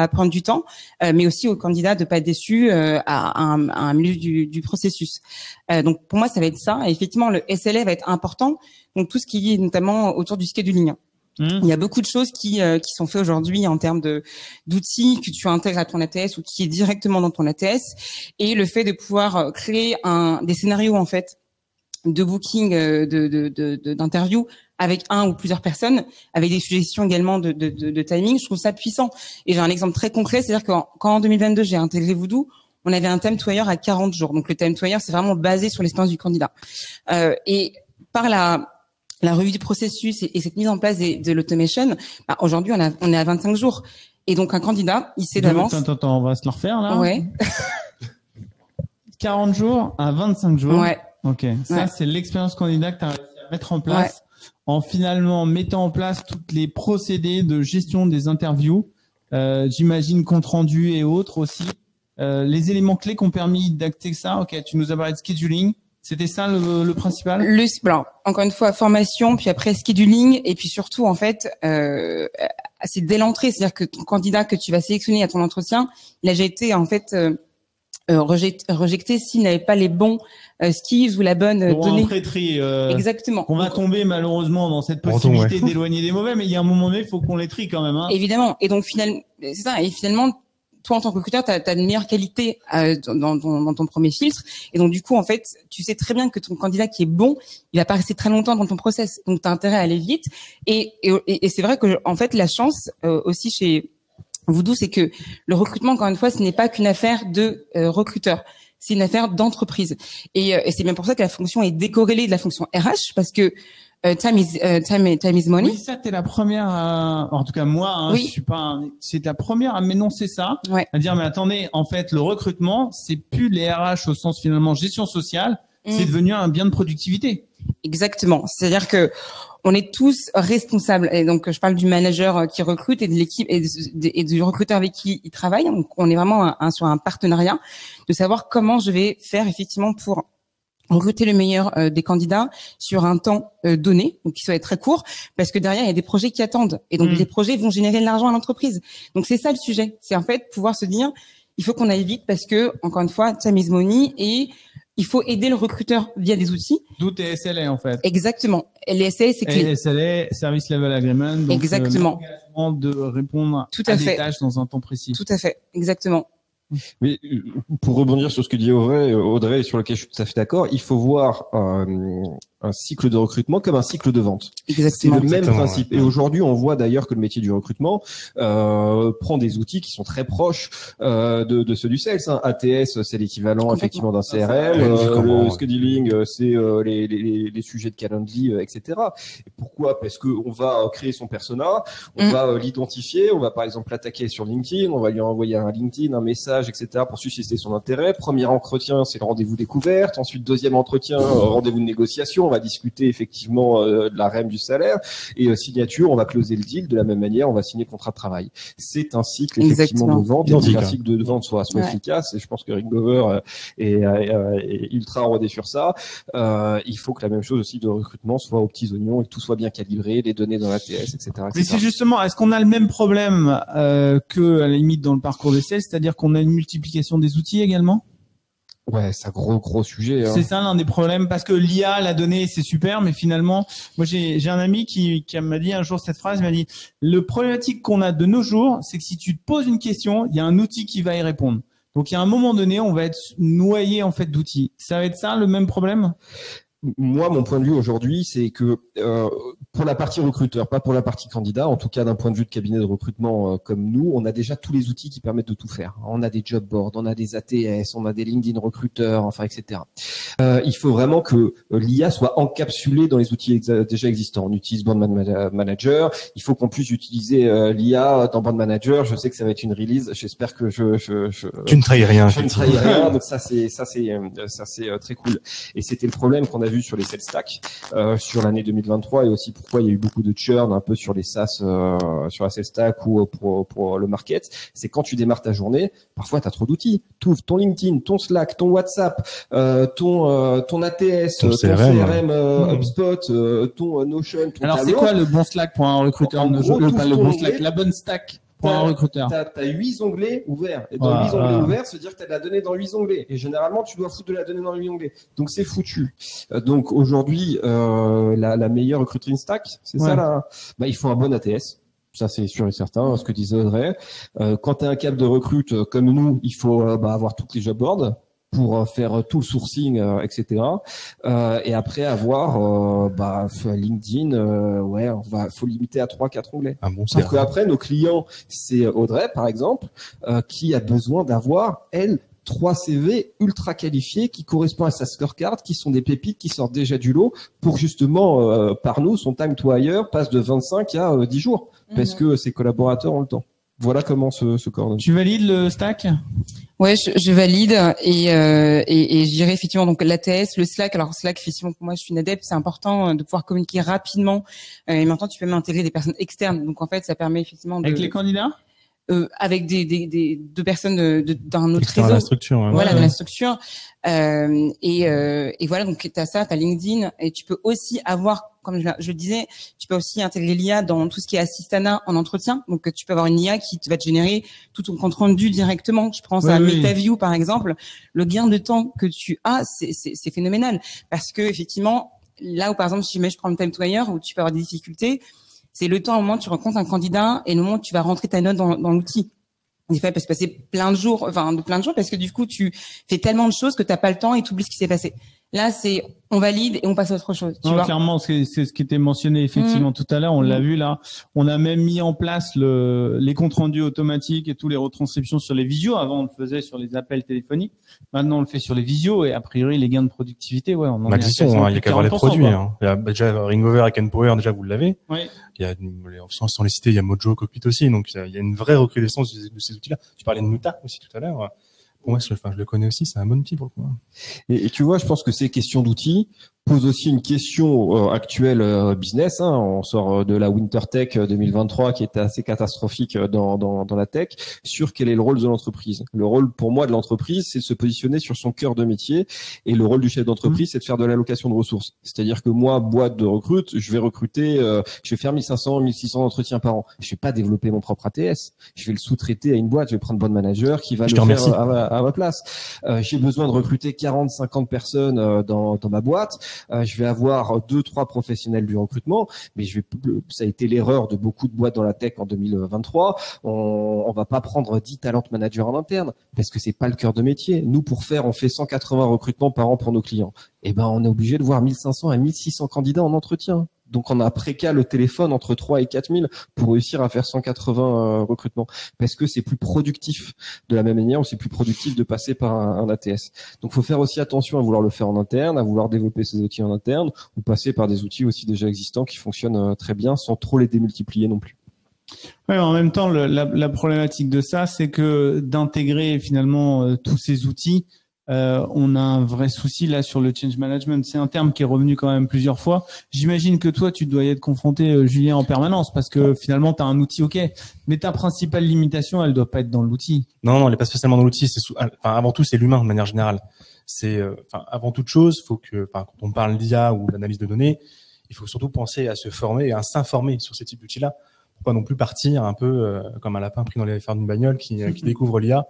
prendre du temps, mais aussi au candidat de pas être déçu à un milieu du processus. Donc pour moi, ça va être ça. Et effectivement, le SLA va être important. Donc tout ce qui est notamment autour du scheduling. Il y a beaucoup de choses qui sont faites aujourd'hui en termes d'outils que tu intègres à ton ATS ou qui est directement dans ton ATS, et le fait de pouvoir créer des scénarios en fait de booking d'interview avec un ou plusieurs personnes, avec des suggestions également de timing. Je trouve ça puissant. Et j'ai un exemple très concret, c'est-à-dire que quand en 2022 j'ai intégré Voodoo, on avait un time to hire à 40 jours. Donc le time to hire, c'est vraiment basé sur l'expérience du candidat. Et par la revue du processus et cette mise en place de l'automation, aujourd'hui on est à 25 jours. Et donc un candidat, il sait d'avance. Attends, on va se le refaire là. Ouais. 40 jours à 25 jours. Ouais. Ok. Ça, c'est l'expérience candidat que tu as réussi à mettre en place en finalement mettant en place toutes les procédés de gestion des interviews. J'imagine compte rendu et autres aussi. Les éléments clés qui ont permis d'acter ça. Ok. Tu nous as parlé de scheduling. C'était ça le principal? Alors, encore une fois, formation, puis après scheduling, et puis surtout, en fait, c'est dès l'entrée, c'est-à-dire que ton candidat que tu vas sélectionner à ton entretien, il a déjà été en fait rejeté s'il n'avait pas les bons skills ou la bonne donnée. Un pré-tri. Exactement. On va tomber malheureusement dans cette possibilité d'éloigner des mauvais, mais il y a un moment donné, il faut qu'on les trie quand même. Évidemment. Et donc finalement, c'est ça. Et finalement, toi, en tant que recruteur, tu as une meilleure qualité dans ton premier filtre. Et donc, du coup, en fait, tu sais très bien que ton candidat qui est bon, il va pas rester très longtemps dans ton process. Donc, tu as intérêt à aller vite. Et c'est vrai que, en fait, la chance aussi chez Voodoo, c'est que le recrutement, encore une fois, ce n'est pas qu'une affaire de recruteur. C'est une affaire d'entreprise. Et c'est bien pour ça que la fonction est décorrélée de la fonction RH, parce que time is money. Oui, ça, t'es la première en tout cas, moi, oui. Je suis pas c'est la première à m'énoncer ça. Ouais. À dire, mais attendez, en fait, le recrutement, c'est plus les RH au sens finalement gestion sociale, c'est devenu un bien de productivité. Exactement. C'est-à-dire que on est tous responsables. Et donc, je parle du manager qui recrute et de l'équipe et du recruteur avec qui il travaille. Donc, on est vraiment sur un partenariat de savoir comment je vais faire effectivement pour recruter le meilleur des candidats sur un temps donné, donc qui soit très court, parce que derrière il y a des projets qui attendent et donc les projets vont générer de l'argent à l'entreprise. Donc c'est ça le sujet, c'est en fait pouvoir se dire il faut qu'on aille vite parce que encore une fois time is money et il faut aider le recruteur via des outils. D'où tes SLA en fait. Exactement. Et les SLA c'est clé. SLA, Service Level Agreement. Donc exactement. L'engagement de répondre à des tâches dans un temps précis. Tout à fait. Exactement. Mais pour rebondir sur ce que dit Audrey, et sur lequel je suis tout à fait d'accord, il faut voir un cycle de recrutement comme un cycle de vente. Exactement. C'est le même principe. Ouais. Et aujourd'hui, on voit d'ailleurs que le métier du recrutement prend des outils qui sont très proches de ceux du sales. Hein. ATS, c'est l'équivalent effectivement d'un CRM. Le scheduling, c'est les sujets de Calendly, etc. Et pourquoi ? Parce que on va créer son persona, on va l'identifier, on va par exemple l'attaquer sur LinkedIn, on va lui envoyer un LinkedIn, un message, etc. pour susciter son intérêt. Premier entretien, c'est le rendez-vous découverte. Ensuite, deuxième entretien, rendez-vous de négociation. On va discuter effectivement de la REM du salaire et signature, on va closer le deal de la même manière, on va signer le contrat de travail. C'est un cycle effectivement de vente, un cycle de vente soit efficace et je pense que Rick Glover est ultra rodé sur ça. Il faut que la même chose aussi de recrutement soit aux petits oignons et que tout soit bien calibré, les données dans l'ATS, etc. Mais c'est justement, est-ce qu'on a le même problème que à la limite dans le parcours des sales, c'est-à-dire qu'on a une multiplication des outils également ? Ouais, c'est un gros sujet. Hein. C'est ça l'un des problèmes parce que l'IA, la donnée, c'est super, mais finalement, moi j'ai un ami qui m'a dit un jour cette phrase, il m'a dit le problématique qu'on a de nos jours, c'est que si tu te poses une question, il y a un outil qui va y répondre. Donc il y a un moment donné, on va être noyé en fait d'outils. Ça va être ça le même problème ? Moi, mon point de vue aujourd'hui, c'est que pour la partie recruteur, pas pour la partie candidat, en tout cas d'un point de vue de cabinet de recrutement comme nous, on a déjà tous les outils qui permettent de tout faire. On a des job boards, on a des ATS, on a des LinkedIn recruteurs, enfin, etc. Il faut vraiment que l'IA soit encapsulée dans les outils déjà existants. On utilise Brand Manager. Il faut qu'on puisse utiliser l'IA dans Brand Manager. Je sais que ça va être une release. J'espère que tu ne trahis rien. Je ne trahis rien. Donc ça c'est très cool. Et c'était le problème qu'on a vu sur les sales stack sur l'année 2023 et aussi pourquoi il y a eu beaucoup de churn un peu sur les SaaS sur la sales stack ou pour le market, c'est quand tu démarres ta journée, parfois tu as trop d'outils. Tu ouvres ton LinkedIn, ton Slack, ton WhatsApp, ton ATS, ton CRM HubSpot, ton Notion, ton Alors c'est quoi le bon Slack pour un recruteur? Le bon Slack, la bonne stack pour un recruteur. T'as 8 onglets ouverts. Et dans 8 onglets ouverts, se dire que t'as de la donnée dans 8 onglets. Et généralement, tu dois foutre de la donnée dans 8 onglets. Donc, c'est foutu. Donc, aujourd'hui, la meilleure recruiting stack, c'est ça là. Bah, il faut un bon ATS. Ça, c'est sûr et certain, ce que disait Audrey. Quand tu as un cap de recrute comme nous, il faut avoir toutes les job boards pour faire tout le sourcing, etc. Et après avoir LinkedIn, faut limiter à 3-4 onglets. Parce qu'après, nos clients, c'est Audrey, par exemple, qui a besoin d'avoir, elle, 3 CV ultra qualifiés qui correspondent à sa scorecard, qui sont des pépites qui sortent déjà du lot pour justement, par nous, son time to hire passe de 25 à 10 jours parce que ses collaborateurs ont le temps. Voilà comment se coordonne. Tu valides le stack? Ouais, je valide et je dirais effectivement donc l'ATS, le Slack. Alors Slack, effectivement pour moi je suis une adepte, c'est important de pouvoir communiquer rapidement. Et maintenant tu peux même intégrer des personnes externes. Donc en fait ça permet effectivement avec les candidats. Avec deux personnes d'un autre réseau. De la structure. Ouais. Voilà, de la structure. Et voilà, donc t'as ça, t'as LinkedIn, et tu peux aussi avoir, comme je le disais, tu peux aussi intégrer l'IA dans tout ce qui est Assistana en entretien. Donc tu peux avoir une IA qui va te générer tout ton compte rendu directement. Je prends ça à MetaView par exemple. Le gain de temps que tu as, c'est phénoménal, parce que effectivement, là où par exemple si je prends le time to hire où tu peux avoir des difficultés, c'est le temps au moment où tu rencontres un candidat et le moment où tu vas rentrer ta note dans l'outil. Des fois, il peut se passer plein de jours parce que du coup, tu fais tellement de choses que t'as pas le temps et tu oublies ce qui s'est passé. Là, c'est on valide et on passe à autre chose. Tu vois, clairement, c'est ce qui était mentionné effectivement tout à l'heure. On l'a vu là. On a même mis en place les comptes rendus automatiques et tous les retranscriptions sur les visios. Avant, on le faisait sur les appels téléphoniques. Maintenant, on le fait sur les visios et a priori, les gains de productivité, on en est à il y a qu'à voir les produits. Hein. Il y a déjà Ringover et Kenpower, déjà vous l'avez. Oui. Il y a sans les citer, il y a Mojo Cockpit aussi. Donc il y a une vraie recrudescence de ces outils-là. Tu parlais de Muta aussi tout à l'heure. pour moi, je le connais aussi, c'est un bon outil pour le coup. Et tu vois, je pense que ces questions d'outils posent aussi une question actuelle business. Hein. On sort de la Winter Tech 2023 qui était assez catastrophique dans la tech, sur quel est le rôle de l'entreprise. Le rôle pour moi de l'entreprise, c'est de se positionner sur son cœur de métier, et le rôle du chef d'entreprise, c'est de faire de l'allocation de ressources. C'est-à-dire que moi, boîte de recrute, je vais recruter, je vais faire 1500, 1600 entretiens par an. Je vais pas développer mon propre ATS. Je vais le sous-traiter à une boîte. Je vais prendre bon manager qui va le faire à ma place. J'ai besoin de recruter 40, 50 personnes dans ma boîte. Je vais avoir 2-3 professionnels du recrutement, mais ça a été l'erreur de beaucoup de boîtes dans la tech en 2023. On va pas prendre 10 talent managers en interne parce que c'est pas le cœur de métier. Nous, on fait 180 recrutements par an pour nos clients. Eh ben, on est obligé de voir 1500 à 1600 candidats en entretien. Donc, on a préca le téléphone entre 3 et 4000 pour réussir à faire 180 recrutements. Parce que c'est plus productif de la même manière, ou c'est plus productif de passer par un ATS. Donc, faut faire aussi attention à vouloir le faire en interne, à vouloir développer ces outils en interne, ou passer par des outils aussi déjà existants qui fonctionnent très bien sans trop les démultiplier non plus. Ouais, en même temps, la problématique de ça, c'est que d'intégrer finalement tous ces outils, on a un vrai souci là sur le change management. C'est un terme qui est revenu quand même plusieurs fois. J'imagine que toi, tu dois y être confronté, Julien, en permanence, parce que finalement, tu as un outil, ok, mais ta principale limitation, elle doit pas être dans l'outil. Non, elle n'est pas spécialement dans l'outil. Avant tout, c'est l'humain de manière générale. Avant toute chose, faut que, quand on parle d'IA ou d'analyse de données, il faut surtout penser à se former et à s'informer sur ces types d'outils-là. Pour pas non plus partir un peu comme un lapin pris dans les phares d'une bagnole qui découvre l'IA.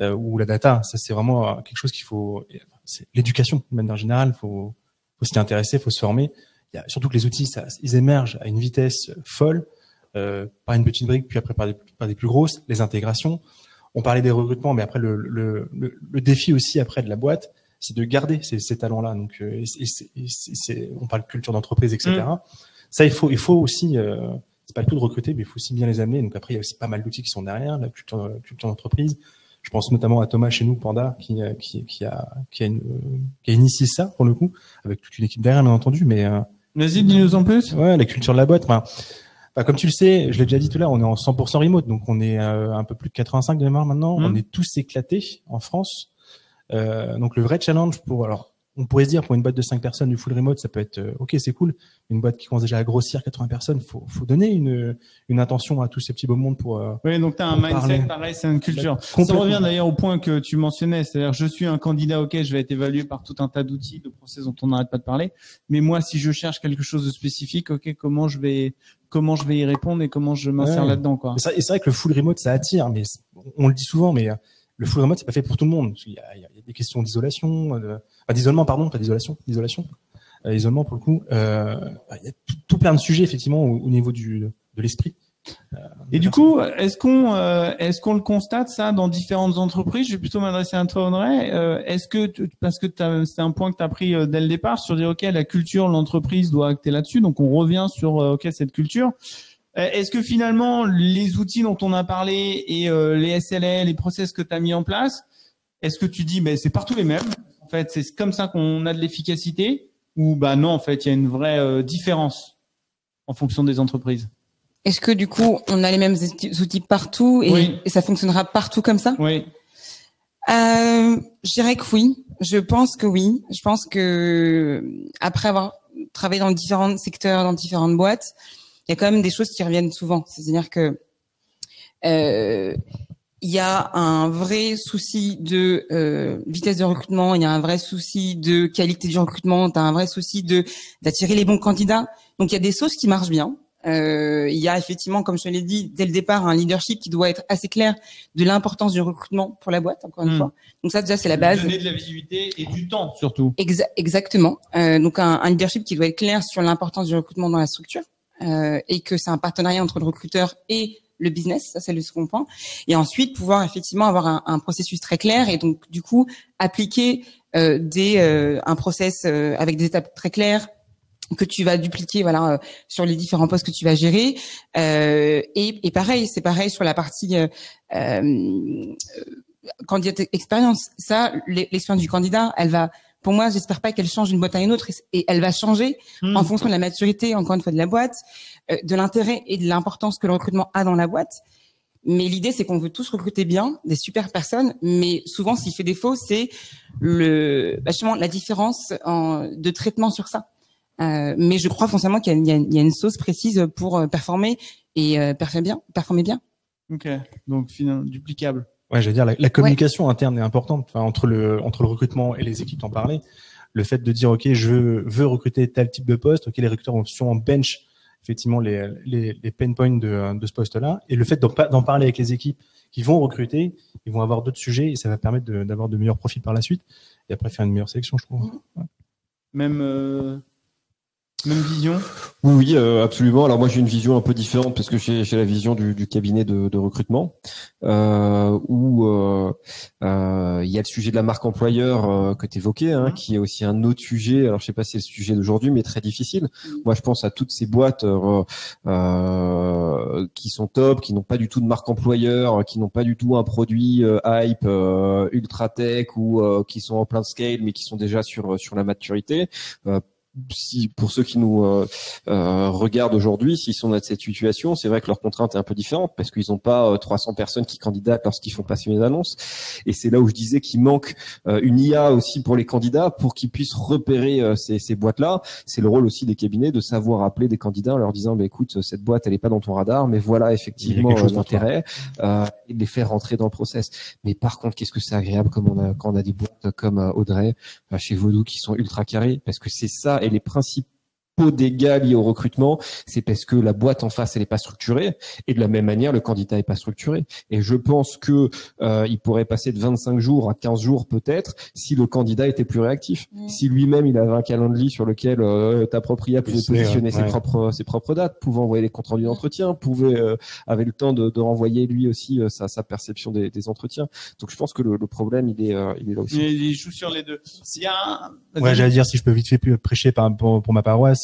Ou la data, ça c'est vraiment quelque chose qu'il faut. C'est l'éducation de manière générale. Faut s'y intéresser, faut se former. Il y a surtout que les outils, ils émergent à une vitesse folle, par une petite brique, puis après par des plus grosses. Les intégrations. On parlait des recrutements, mais après le défi aussi après de la boîte, c'est de garder ces talents-là. Donc, on parle de culture d'entreprise, etc. Ça, il faut aussi. C'est pas le tout de recruter, mais il faut aussi bien les amener. Donc après, il y a aussi pas mal d'outils qui sont derrière la culture d'entreprise. Je pense notamment à Thomas chez nous, Panda, qui a initié ça pour le coup, avec toute une équipe derrière, bien entendu. Mais vas-y, dis-nous en plus. Ouais, la culture de la boîte. Comme tu le sais, je l'ai déjà dit tout à l'heure, on est en 100% remote, donc on est un peu plus de 85 de mémoire maintenant. On est tous éclatés en France. Donc le vrai challenge on pourrait se dire pour une boîte de 5 personnes du full remote, ça peut être ok, c'est cool. Une boîte qui commence déjà à grossir 80 personnes, faut donner une intention à tous ces petits beaux mondes pour. Oui, donc tu as un mindset pareil, c'est une culture. Ça revient d'ailleurs au point que tu mentionnais, c'est-à-dire je suis un candidat, ok, je vais être évalué par tout un tas d'outils, de process dont on n'arrête pas de parler. Mais moi, si je cherche quelque chose de spécifique, ok, comment je vais y répondre et comment je m'insère là-dedans, quoi. Et c'est vrai que le full remote, ça attire, mais on le dit souvent, mais le full remote, c'est pas fait pour tout le monde. Il y a des questions d'isolation, d'isolement, pardon, pas d'isolation, isolement pour le coup. Il y a tout plein de sujets effectivement au niveau de l'esprit. Et du coup, est-ce qu'on le constate ça dans différentes entreprises? Je vais plutôt m'adresser à toi, Audrey. Est-ce que parce que c'est un point que tu as pris dès le départ sur dire ok, la culture, l'entreprise doit acter là-dessus. Donc on revient sur ok cette culture. Est-ce que finalement les outils dont on a parlé et les SLA, les process que tu as mis en place, est-ce que tu dis mais c'est partout les mêmes? En fait, c'est comme ça qu'on a de l'efficacité ou bah non, en fait, il y a une vraie différence en fonction des entreprises. Est-ce que du coup, on a les mêmes outils partout et ça fonctionnera partout comme ça? Oui. Je dirais que oui. Je pense que oui. Je pense que après avoir travaillé dans différents secteurs, dans différentes boîtes, il y a quand même des choses qui reviennent souvent. C'est-à-dire que il y a un vrai souci de vitesse de recrutement, il y a un vrai souci de qualité du recrutement, il y a un vrai souci d'attirer les bons candidats. Donc il y a des choses qui marchent bien. Il y a effectivement, comme je te l'ai dit dès le départ, un leadership qui doit être assez clair de l'importance du recrutement pour la boîte, encore une fois. Donc ça déjà c'est la base. Donner de la visibilité et du temps surtout. Exactement. Donc un leadership qui doit être clair sur l'importance du recrutement dans la structure et que c'est un partenariat entre le recruteur et le business, ça c'est le second point. Et ensuite pouvoir effectivement avoir un processus très clair et donc du coup appliquer un process avec des étapes très claires que tu vas dupliquer sur les différents postes que tu vas gérer et pareil, c'est pareil sur la partie candidat expérience. Ça, l'expérience du candidat, elle va, pour moi, j'espère pas qu'elle change d'une boîte à une autre et elle va changer en fonction de la maturité, encore une fois, de la boîte, de l'intérêt et de l'importance que le recrutement a dans la boîte. Mais l'idée, c'est qu'on veut tous recruter bien des super personnes, mais souvent, ce qui fait défaut, c'est justement la différence de traitement sur ça. Mais je crois foncièrement qu'il y a une sauce précise pour performer et performer bien. Ok, donc finalement duplicable. Ouais, j'allais dire la communication interne est importante. Enfin, entre le recrutement et les équipes, t'en parlais. Le fait de dire ok, je veux recruter tel type de poste, ok, les recruteurs vont sûrement bench effectivement les pain points de ce poste-là, et le fait d'en parler avec les équipes qui vont recruter, ils vont avoir d'autres sujets et ça va permettre d'avoir de meilleurs profils par la suite et après faire une meilleure sélection, je trouve. Ouais. Même vision. Oui, absolument. Alors moi j'ai une vision un peu différente parce que j'ai la vision du cabinet de recrutement où il y a le sujet de la marque employeur que tu évoquais, qui est aussi un autre sujet. Alors je sais pas si c'est le sujet d'aujourd'hui, mais très difficile. Moi je pense à toutes ces boîtes qui sont top, qui n'ont pas du tout de marque employeur, qui n'ont pas du tout un produit hype ultra tech ou qui sont en plein scale mais qui sont déjà sur la maturité. Pour ceux qui nous regardent aujourd'hui, s'ils sont dans cette situation, c'est vrai que leur contrainte est un peu différente parce qu'ils n'ont pas 300 personnes qui candidatent lorsqu'ils font passer une annonce. Et c'est là où je disais qu'il manque une IA aussi pour les candidats pour qu'ils puissent repérer ces boîtes-là. C'est le rôle aussi des cabinets de savoir appeler des candidats en leur disant bah, écoute, cette boîte elle est pas dans ton radar, mais voilà effectivement l'intérêt et de les faire rentrer dans le process. Mais par contre, qu'est-ce que c'est agréable quand on a des boîtes comme Audrey chez Vodou qui sont ultra carrées parce que c'est ça. Et les principaux dégâts liés au recrutement, c'est parce que la boîte en face, elle est pas structurée, et de la même manière, le candidat est pas structuré. Et je pense que il pourrait passer de 25 jours à 15 jours peut-être, si le candidat était plus réactif. Si lui-même, il avait un calendrier sur lequel Tapropria pouvait positionner ses propres dates, pouvait envoyer les comptes rendus d'entretien, avait le temps de renvoyer lui aussi sa perception des entretiens. Donc je pense que le problème, il est là aussi. Il joue sur les deux. S'il y a ouais, j'allais dire, si je peux vite fait prêcher pour ma paroisse,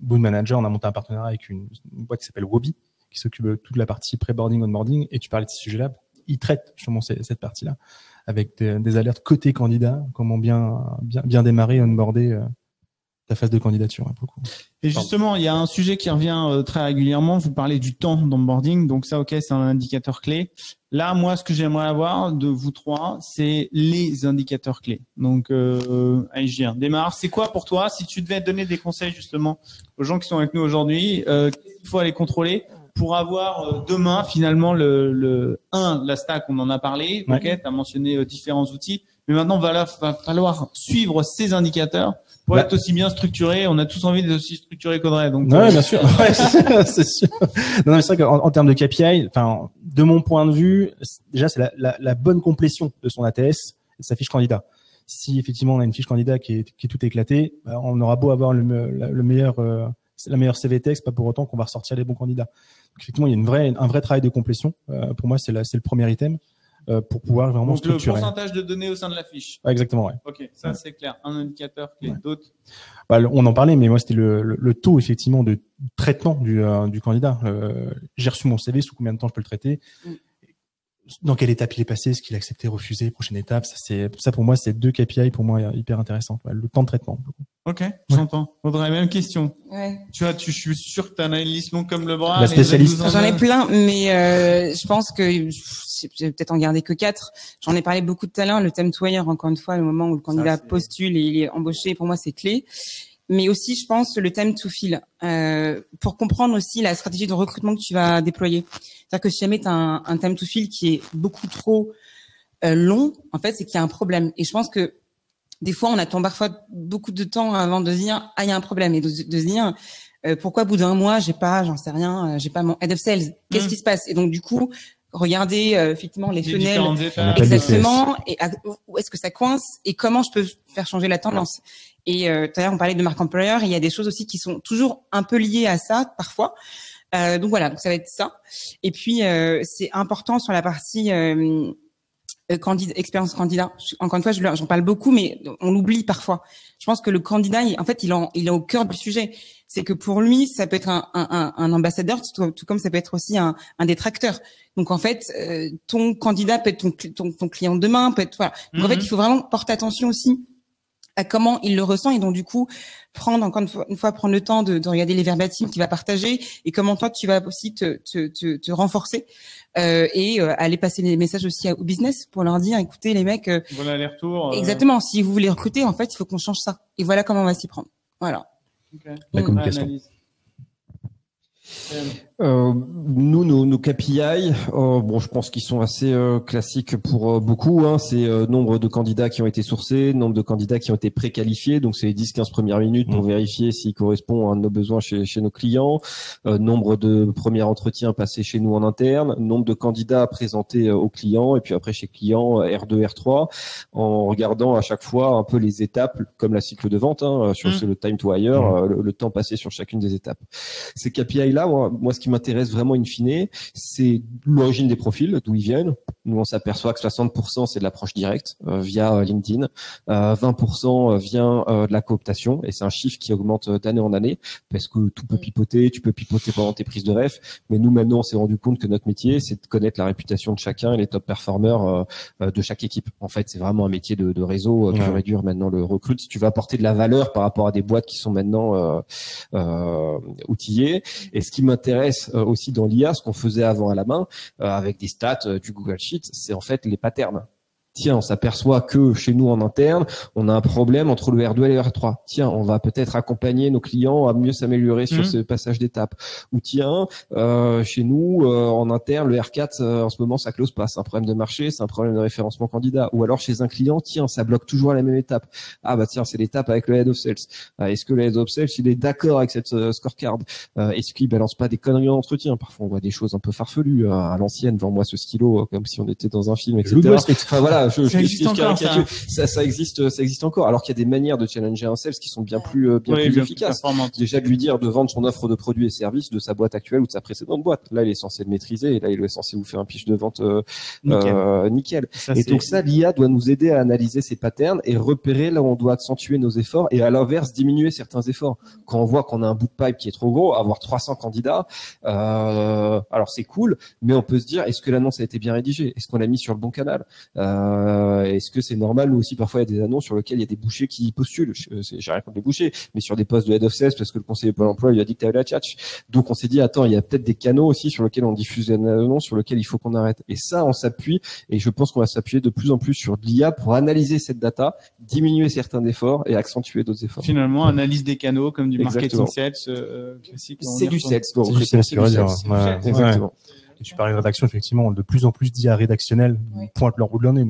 Boon Manager, on a monté un partenariat avec une boîte qui s'appelle Wobi, qui s'occupe de toute la partie pré-boarding, onboarding, et tu parlais de ces sujets-là. Ils traitent justement cette partie-là avec des alertes côté candidat, comment bien démarrer, onboarder ta phase de candidature. Pour le coup. Et justement, il y a un sujet qui revient très régulièrement. Vous parlez du temps d'onboarding, donc ça, ok, c'est un indicateur clé. Là, moi, ce que j'aimerais avoir de vous trois, c'est les indicateurs clés. Donc, allez, je démarre. C'est quoi pour toi, si tu devais donner des conseils justement aux gens qui sont avec nous aujourd'hui, qu'est-ce qu'il faut aller contrôler pour avoir demain finalement la stack, on en a parlé, ok, tu as mentionné différents outils, mais maintenant va falloir suivre ces indicateurs pour être aussi bien structuré. On a tous envie d'être aussi structuré qu'Audrey. Donc, ouais, bien sûr. Ouais, c'est sûr. Non, c'est vrai qu'en termes de KPI, enfin, de mon point de vue, déjà, c'est la bonne complétion de son ATS et de sa fiche candidat. Si effectivement on a une fiche candidat qui est tout éclatée, on aura beau avoir la meilleure CV texte, pas pour autant qu'on va ressortir les bons candidats. Donc, effectivement, il y a un vrai travail de complétion. Pour moi, c'est le premier item. Pour pouvoir vraiment donc structurer. Le pourcentage de données au sein de la fiche. Ouais, exactement, ouais. Ok, ça c'est clair. Un indicateur clé. D'autres. On en parlait, mais moi c'était le taux effectivement de traitement du candidat. J'ai reçu mon CV, sous combien de temps je peux le traiter, dans quelle étape il est passé, est-ce qu'il a accepté, refusé, prochaine étape. Ça pour moi c'est 2 KPI pour moi hyper intéressants. Le temps de traitement. Ok, j'entends. Audrey, même question. Ouais. Je suis sûr que tu as une liste longue comme le bras. La spécialiste. J'en ai plein, mais je pense que je vais peut-être en garder que 4. J'en ai parlé beaucoup tout à l'heure. Le thème to hire, encore une fois, le moment où le candidat postule et il est embauché, pour moi, c'est clé. Mais aussi, je pense, le thème to fill, pour comprendre aussi la stratégie de recrutement que tu vas déployer. C'est-à-dire que si jamais tu as un thème to fill qui est beaucoup trop long, en fait, c'est qu'il y a un problème. Et je pense que des fois, on attend parfois beaucoup de temps avant de se dire il y a un problème, et de se dire pourquoi au bout d'un mois j'ai pas mon head of sales, qu'est-ce qui se passe? Et donc du coup, regardez effectivement les funnels exactement, et où est-ce que ça coince et comment je peux faire changer la tendance. Et tout à l'heure on parlait de marque employeur, il y a des choses aussi qui sont toujours un peu liées à ça parfois. Donc voilà, donc ça va être ça. Et puis c'est important sur la partie expérience candidat. Encore une fois, j'en parle beaucoup, mais on l'oublie parfois. Je pense que le candidat, il est au cœur du sujet. C'est que pour lui, ça peut être un ambassadeur, tout comme ça peut être aussi un détracteur. Donc en fait, ton candidat peut être ton client de demain, peut être voilà. Donc en fait, il faut vraiment porter attention aussi à comment il le ressent, et donc du coup prendre encore une fois prendre le temps de regarder les verbatims qu'il va partager et comment toi tu vas aussi te renforcer et aller passer les messages aussi au business pour leur dire écoutez les mecs, voilà aller-retour. Exactement, si vous voulez recruter, en fait il faut qu'on change ça, et voilà comment on va s'y prendre. Voilà. Okay. La communication. Nous, nos KPI, bon, je pense qu'ils sont assez classiques pour beaucoup. Hein. C'est nombre de candidats qui ont été sourcés, nombre de candidats qui ont été préqualifiés. Donc, c'est les 10-15 premières minutes pour vérifier s'ils correspondent à nos besoins chez nos clients. Nombre de premiers entretiens passés chez nous en interne. Nombre de candidats présentés aux clients. Et puis après, chez clients, R2, R3, en regardant à chaque fois un peu les étapes, comme la cycle de vente, hein, sur le time to hire, le temps passé sur chacune des étapes. Ces KPI-là, moi, ce qui m'intéresse vraiment in fine, c'est l'origine des profils, d'où ils viennent. Nous, on s'aperçoit que 60% c'est de l'approche directe via LinkedIn, 20% vient de la cooptation, et c'est un chiffre qui augmente d'année en année parce que tout peut pipoter, tu peux pipoter pendant tes prises de ref, mais nous maintenant on s'est rendu compte que notre métier c'est de connaître la réputation de chacun et les top performers de chaque équipe. En fait, c'est vraiment un métier de réseau pur et dur maintenant le recrute. Si tu veux apporter de la valeur par rapport à des boîtes qui sont maintenant outillées, et ce qui m'intéresse aussi dans l'IA, ce qu'on faisait avant à la main, avec des stats du Google Sheet, c'est en fait les patterns. Tiens, on s'aperçoit que chez nous en interne, on a un problème entre le R2 et le R3. Tiens, on va peut-être accompagner nos clients à mieux s'améliorer sur ce passage d'étape. Ou tiens, chez nous en interne, le R4 en ce moment ça close pas, c'est un problème de marché, c'est un problème de référencement candidat. Ou alors chez un client, tiens, ça bloque toujours à la même étape. Ah bah tiens, c'est l'étape avec le head of sales. Est-ce que le head of sales il est d'accord avec cette scorecard? Est-ce qu'il balance pas des conneries en entretien? Parfois on voit des choses un peu farfelues à l'ancienne. Devant moi ce stylo, comme si on était dans un film, etc. Enfin voilà. Ça existe encore, ça existe encore. Alors qu'il y a des manières de challenger un sales qui sont bien plus efficaces. Déjà de lui dire de vendre son offre de produits et services de sa boîte actuelle ou de sa précédente boîte. Là, il est censé le maîtriser et là, il est censé vous faire un pitch de vente nickel. Et donc ça, l'IA doit nous aider à analyser ces patterns et repérer là où on doit accentuer nos efforts et à l'inverse diminuer certains efforts. Quand on voit qu'on a un bout de pipe qui est trop gros, avoir 300 candidats, alors c'est cool, mais on peut se dire est-ce que l'annonce a été bien rédigée? Est-ce qu'on l'a mis sur le bon canal? Est-ce que c'est normal? Nous aussi, parfois, il y a des annonces sur lesquelles il y a des bouchers qui postulent. J'ai rien contre les bouchers, mais sur des postes de head of sales, parce que le conseiller Pôle emploi lui a dit que tu avais la tchatch. Donc, on s'est dit, attends, il y a peut-être des canaux aussi sur lesquels on diffuse des annonces, sur lesquels il faut qu'on arrête. Et ça, on s'appuie, et je pense qu'on va s'appuyer de plus en plus sur de l'IA pour analyser cette data, diminuer certains efforts et accentuer d'autres efforts. Finalement, analyse des canaux comme du marketing sales classique. C'est du sales. C'est du sales. Exactement. Et tu parlais de rédaction, effectivement, de plus en plus d'IA rédactionnelle pointent leur bout de leur nez.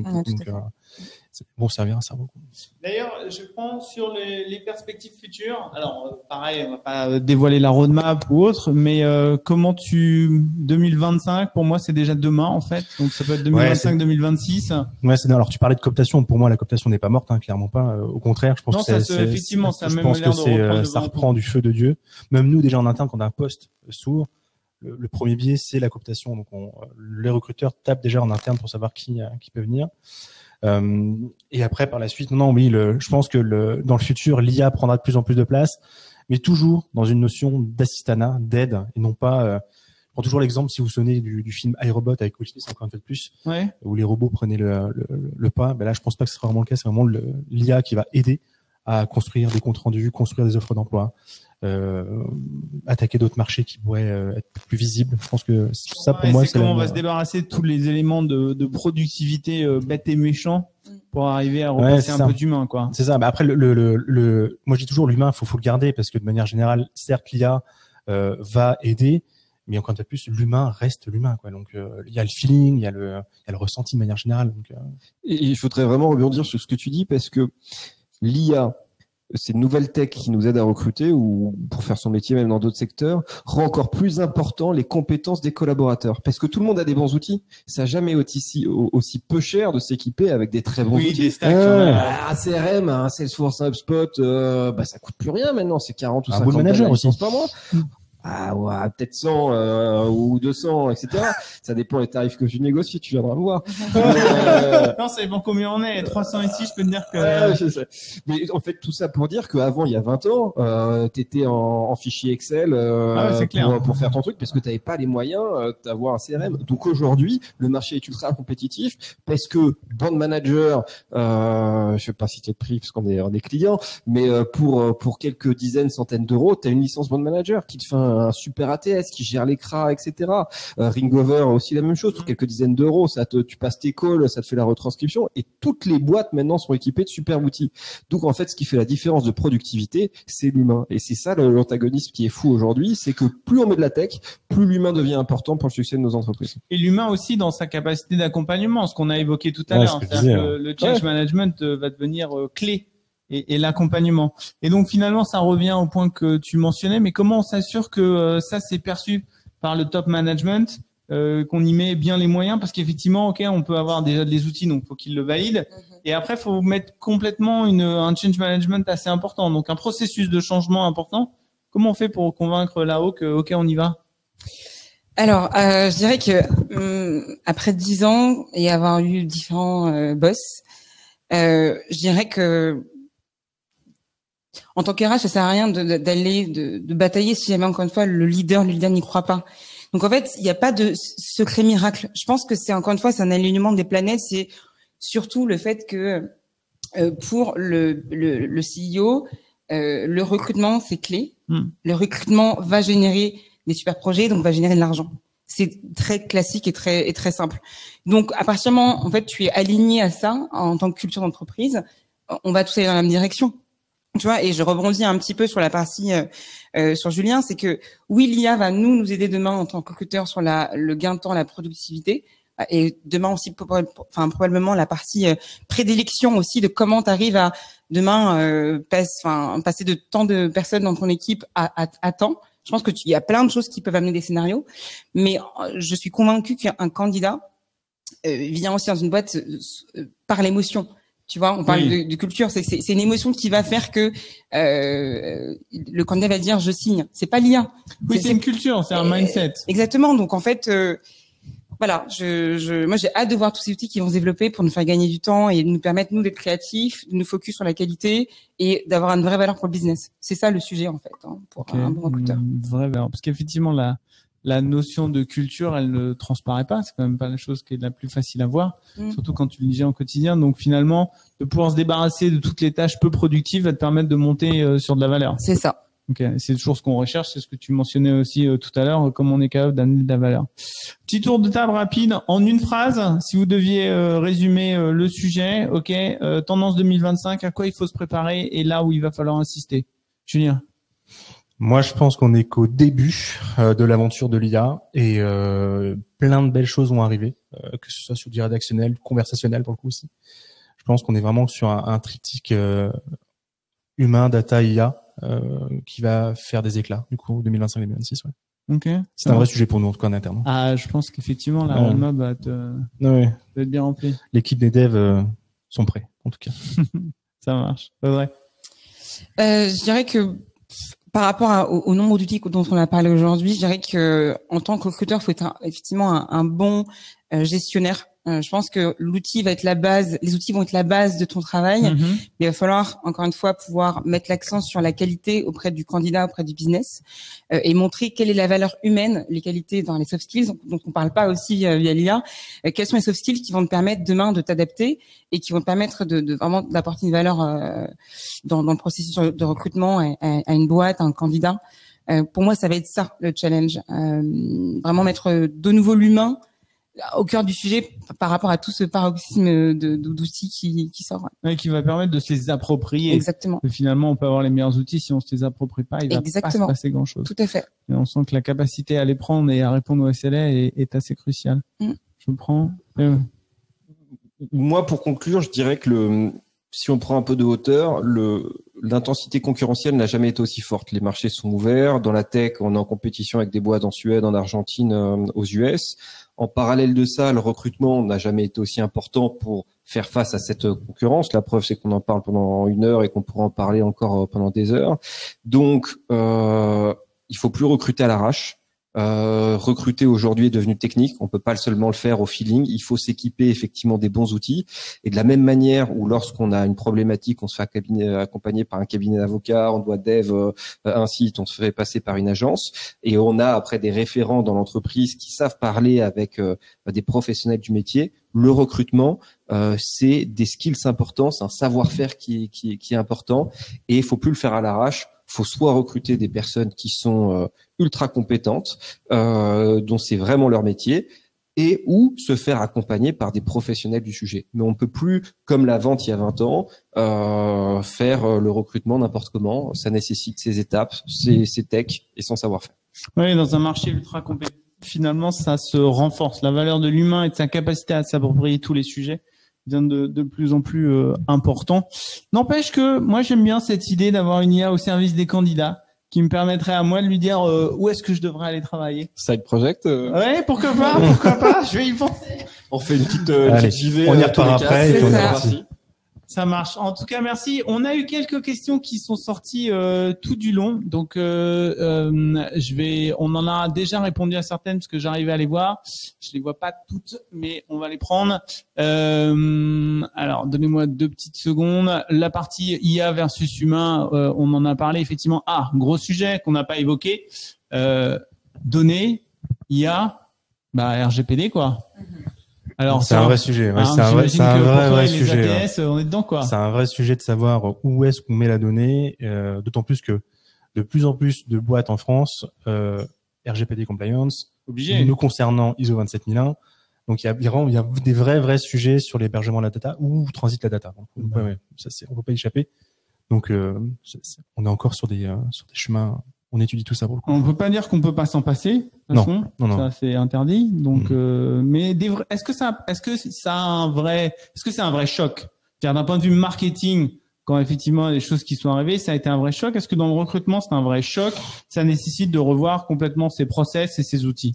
C'est bon servir, ça beaucoup. D'ailleurs, je prends sur les perspectives futures. Alors, pareil, on va pas dévoiler la roadmap ou autre, mais comment 2025, pour moi, c'est déjà demain, en fait. Donc, ça peut être 2025-2026. Ouais, alors tu parlais de cooptation. Pour moi, la cooptation n'est pas morte, hein, clairement pas. Au contraire, je pense effectivement, ça je pense que ça reprend du feu de Dieu. Même nous, déjà en interne, quand on a un poste sourd, le premier biais, c'est la cooptation. Donc, les recruteurs tapent déjà en interne pour savoir qui peut venir. Et après, par la suite, je pense que dans le futur, l'IA prendra de plus en plus de place, mais toujours dans une notion d'assistanat, d'aide, et non pas. Je prends toujours l'exemple, si vous vous souvenez du film iRobot avec Will Smith, encore un peu de plus, où les robots prenaient le pas. Ben là, je pense pas que ce sera vraiment le cas. C'est vraiment l'IA qui va aider à construire des comptes rendus, construire des offres d'emploi. Attaquer d'autres marchés qui pourraient être plus visibles. Je pense que ça, pour moi, c'est comment on va se débarrasser de tous les éléments de productivité bêtes et méchants pour arriver à repasser un peu d'humain, quoi. C'est ça. Bah après, moi, je dis toujours l'humain, faut le garder parce que de manière générale, certes, l'IA va aider, mais encore une fois plus, l'humain reste l'humain, quoi. Donc, il y a le feeling, il y a le ressenti de manière générale. Donc, Et il faudrait vraiment rebondir sur ce que tu dis parce que l'IA, ces nouvelles tech qui nous aident à recruter ou pour faire son métier même dans d'autres secteurs, rend encore plus important les compétences des collaborateurs. Parce que tout le monde a des bons outils. Ça n'a jamais été aussi peu cher de s'équiper avec des très bons outils. Des stacks, un CRM, un Salesforce, un HubSpot, ça coûte plus rien maintenant. C'est 40 ou 50 manager aussi. par mois. ouais, peut-être 100 ou 200, etc. Ça dépend des tarifs que tu négocies, tu viendras me voir. Non, ça dépend combien on est. 300 ici, je peux te dire que... je sais. Mais en fait, tout ça pour dire qu'avant, il y a 20 ans, t'étais en fichier Excel pour faire ton truc parce que t'avais pas les moyens d'avoir un CRM. Donc aujourd'hui, le marché est ultra compétitif parce que brand manager, je sais pas si tu es pris parce qu'on est client, mais pour quelques dizaines, centaines d'euros, t'as une licence brand manager qui te fait un super ATS, qui gère les CRA, etc. Ringover aussi la même chose, pour quelques dizaines d'euros, tu passes tes calls, ça te fait la retranscription et toutes les boîtes maintenant sont équipées de super outils. Donc en fait, ce qui fait la différence de productivité, c'est l'humain. Et c'est ça l'antagonisme qui est fou aujourd'hui, c'est que plus on met de la tech, plus l'humain devient important pour le succès de nos entreprises. Et l'humain aussi dans sa capacité d'accompagnement, ce qu'on a évoqué tout à l'heure. C'est-à-dire que le change management va devenir clé. Et l'accompagnement. Et donc finalement, ça revient au point que tu mentionnais, mais comment on s'assure que ça c'est perçu par le top management, qu'on y met bien les moyens, parce qu'effectivement, ok, on peut avoir déjà des outils, donc faut qu'ils le valident. Et après, faut mettre complètement un change management assez important, donc un processus de changement important. Comment on fait pour convaincre là-haut que ok, on y va? Alors, je dirais que après 10 ans et avoir eu différents boss, je dirais que en tant qu'RH, ça sert à rien de batailler si jamais, encore une fois, le leader n'y croit pas. Donc, en fait, il n'y a pas de secret miracle. Je pense que c'est, encore une fois, c'est un alignement des planètes. C'est surtout le fait que, pour le CEO, le recrutement, c'est clé. Le recrutement va générer des super projets, donc va générer de l'argent. C'est très classique et très simple. Donc, à partir du moment, en fait, tu es aligné à ça, en tant que culture d'entreprise, on va tous aller dans la même direction. Tu vois, et je rebondis un petit peu sur la partie sur Julien, c'est que oui, l'IA va nous aider demain en tant que recruteur sur le gain de temps, la productivité, et demain aussi, probablement la partie prédilection aussi de comment tu arrives à demain passer de tant de personnes dans ton équipe à temps. Je pense que il y a plein de choses qui peuvent amener des scénarios, mais je suis convaincue qu'un candidat vient aussi dans une boîte par l'émotion. Tu vois, on parle de culture, c'est une émotion qui va faire que le candidat va dire je signe. C'est pas l'IA. Oui, c'est une culture, c'est un mindset. Exactement. Donc en fait, voilà, moi j'ai hâte de voir tous ces outils qui vont se développer pour nous faire gagner du temps et nous permettre nous d'être créatifs, de nous focus sur la qualité et d'avoir une vraie valeur pour le business. C'est ça le sujet en fait, pour un bon recruteur. Une vraie valeur, parce qu'effectivement la notion de culture, elle ne transparaît pas. C'est quand même pas la chose qui est la plus facile à voir, surtout quand tu le dis en quotidien. Donc finalement, de pouvoir se débarrasser de toutes les tâches peu productives va te permettre de monter sur de la valeur. C'est ça. Ok, c'est toujours ce qu'on recherche, c'est ce que tu mentionnais aussi tout à l'heure, comment on est capable d'amener de la valeur. Petit tour de table rapide, en une phrase, si vous deviez résumer le sujet, ok, tendance 2025, à quoi il faut se préparer et là où il va falloir insister. Julien? Moi, je pense qu'on est qu'au début de l'aventure de l'IA et plein de belles choses vont arriver, que ce soit sur du rédactionnel, conversationnel pour le coup aussi. Je pense qu'on est vraiment sur un triptyque humain, data, IA qui va faire des éclats du coup 2025-2026. Ouais. Ok. C'est un vrai sujet pour nous en tout cas en interne. Ah, je pense qu'effectivement la roadmap va être bien remplie. L'équipe des devs sont prêts en tout cas. Ça marche. Audrey? Je dirais que par rapport au nombre d'outils dont on a parlé aujourd'hui, je dirais que en tant que recruteur, il faut être effectivement un bon gestionnaire. Je pense que l'outil va être la base, les outils vont être la base de ton travail, mais il va falloir encore une fois pouvoir mettre l'accent sur la qualité auprès du candidat, auprès du business, et montrer quelle est la valeur humaine, les qualités dans les soft skills. Donc on parle pas aussi via l'IA. Quels sont les soft skills qui vont te permettre demain de t'adapter et qui vont te permettre de vraiment d'apporter une valeur dans le processus de recrutement à une boîte, à un candidat. Pour moi, ça va être ça le challenge. Vraiment mettre de nouveau l'humain au cœur du sujet par rapport à tout ce paroxysme d'outils qui sort. Ouais, qui va permettre de se les approprier. Exactement. Et finalement, on peut avoir les meilleurs outils si on se les approprie pas, il va pas se passer grand chose. Tout à fait. Et on sent que la capacité à les prendre et à répondre au SLA est assez cruciale. Je prends. Moi, pour conclure, je dirais que si on prend un peu de hauteur, l'intensité concurrentielle n'a jamais été aussi forte. Les marchés sont ouverts. Dans la tech, on est en compétition avec des boîtes en Suède, en Argentine, aux US. En parallèle de ça, le recrutement n'a jamais été aussi important pour faire face à cette concurrence. La preuve, c'est qu'on en parle pendant 1 heure et qu'on pourra en parler encore pendant des heures. Donc, il faut plus recruter à l'arrache. Recruter aujourd'hui est devenu technique. On peut pas seulement le faire au feeling. Il faut s'équiper effectivement des bons outils. Et de la même manière où lorsqu'on a une problématique, on se fait accompagner par un cabinet d'avocats, on doit dev un site, on se fait passer par une agence. Et on a après des référents dans l'entreprise qui savent parler avec des professionnels du métier. Le recrutement, c'est des skills importants, c'est un savoir-faire qui est important. Et il faut plus le faire à l'arrache. Faut soit recruter des personnes qui sont ultra compétentes, dont c'est vraiment leur métier, et ou se faire accompagner par des professionnels du sujet. Mais on peut plus, comme la vente il y a 20 ans, faire le recrutement n'importe comment. Ça nécessite ses étapes, ses tech et son savoir-faire. Oui, dans un marché ultra compétitif, finalement, ça se renforce. La valeur de l'humain et de sa capacité à s'approprier tous les sujets devient de plus en plus important. N'empêche que moi j'aime bien cette idée d'avoir une IA au service des candidats qui me permettrait à moi de lui dire où est-ce que je devrais aller travailler. Side project. Ouais, pourquoi pas, je vais y penser. On fait une petite JV. On y repart après et on est parti. Ça marche. En tout cas, merci. On a eu quelques questions qui sont sorties tout du long. Donc, on en a déjà répondu à certaines parce que j'arrivais à les voir. Je les vois pas toutes, mais on va les prendre. Alors, donnez-moi 2 petites secondes. La partie IA versus humain, on en a parlé effectivement. Ah, gros sujet qu'on n'a pas évoqué. Données, IA, RGPD quoi. Alors c'est un vrai sujet. Ouais, c'est un vrai sujet. ATS, on est dedans quoi. C'est un vrai sujet de savoir où est-ce qu'on met la donnée. D'autant plus que de plus en plus de boîtes en France, RGPD compliance, obligé. Nous concernant ISO 27001. Donc il y a des vrais sujets sur l'hébergement de la data où transite la data. Donc, on peut pas y échapper. Donc on est encore sur des chemins. On étudie tout ça pour le coup. On peut pas dire qu'on peut pas s'en passer. De toute façon, ça c'est interdit. Donc, mais est-ce que c'est un vrai choc? C'est-à-dire d'un point de vue marketing, quand effectivement il y a des choses qui sont arrivées, ça a été un vrai choc. Est-ce que dans le recrutement c'est un vrai choc? Ça nécessite de revoir complètement ses process et ses outils.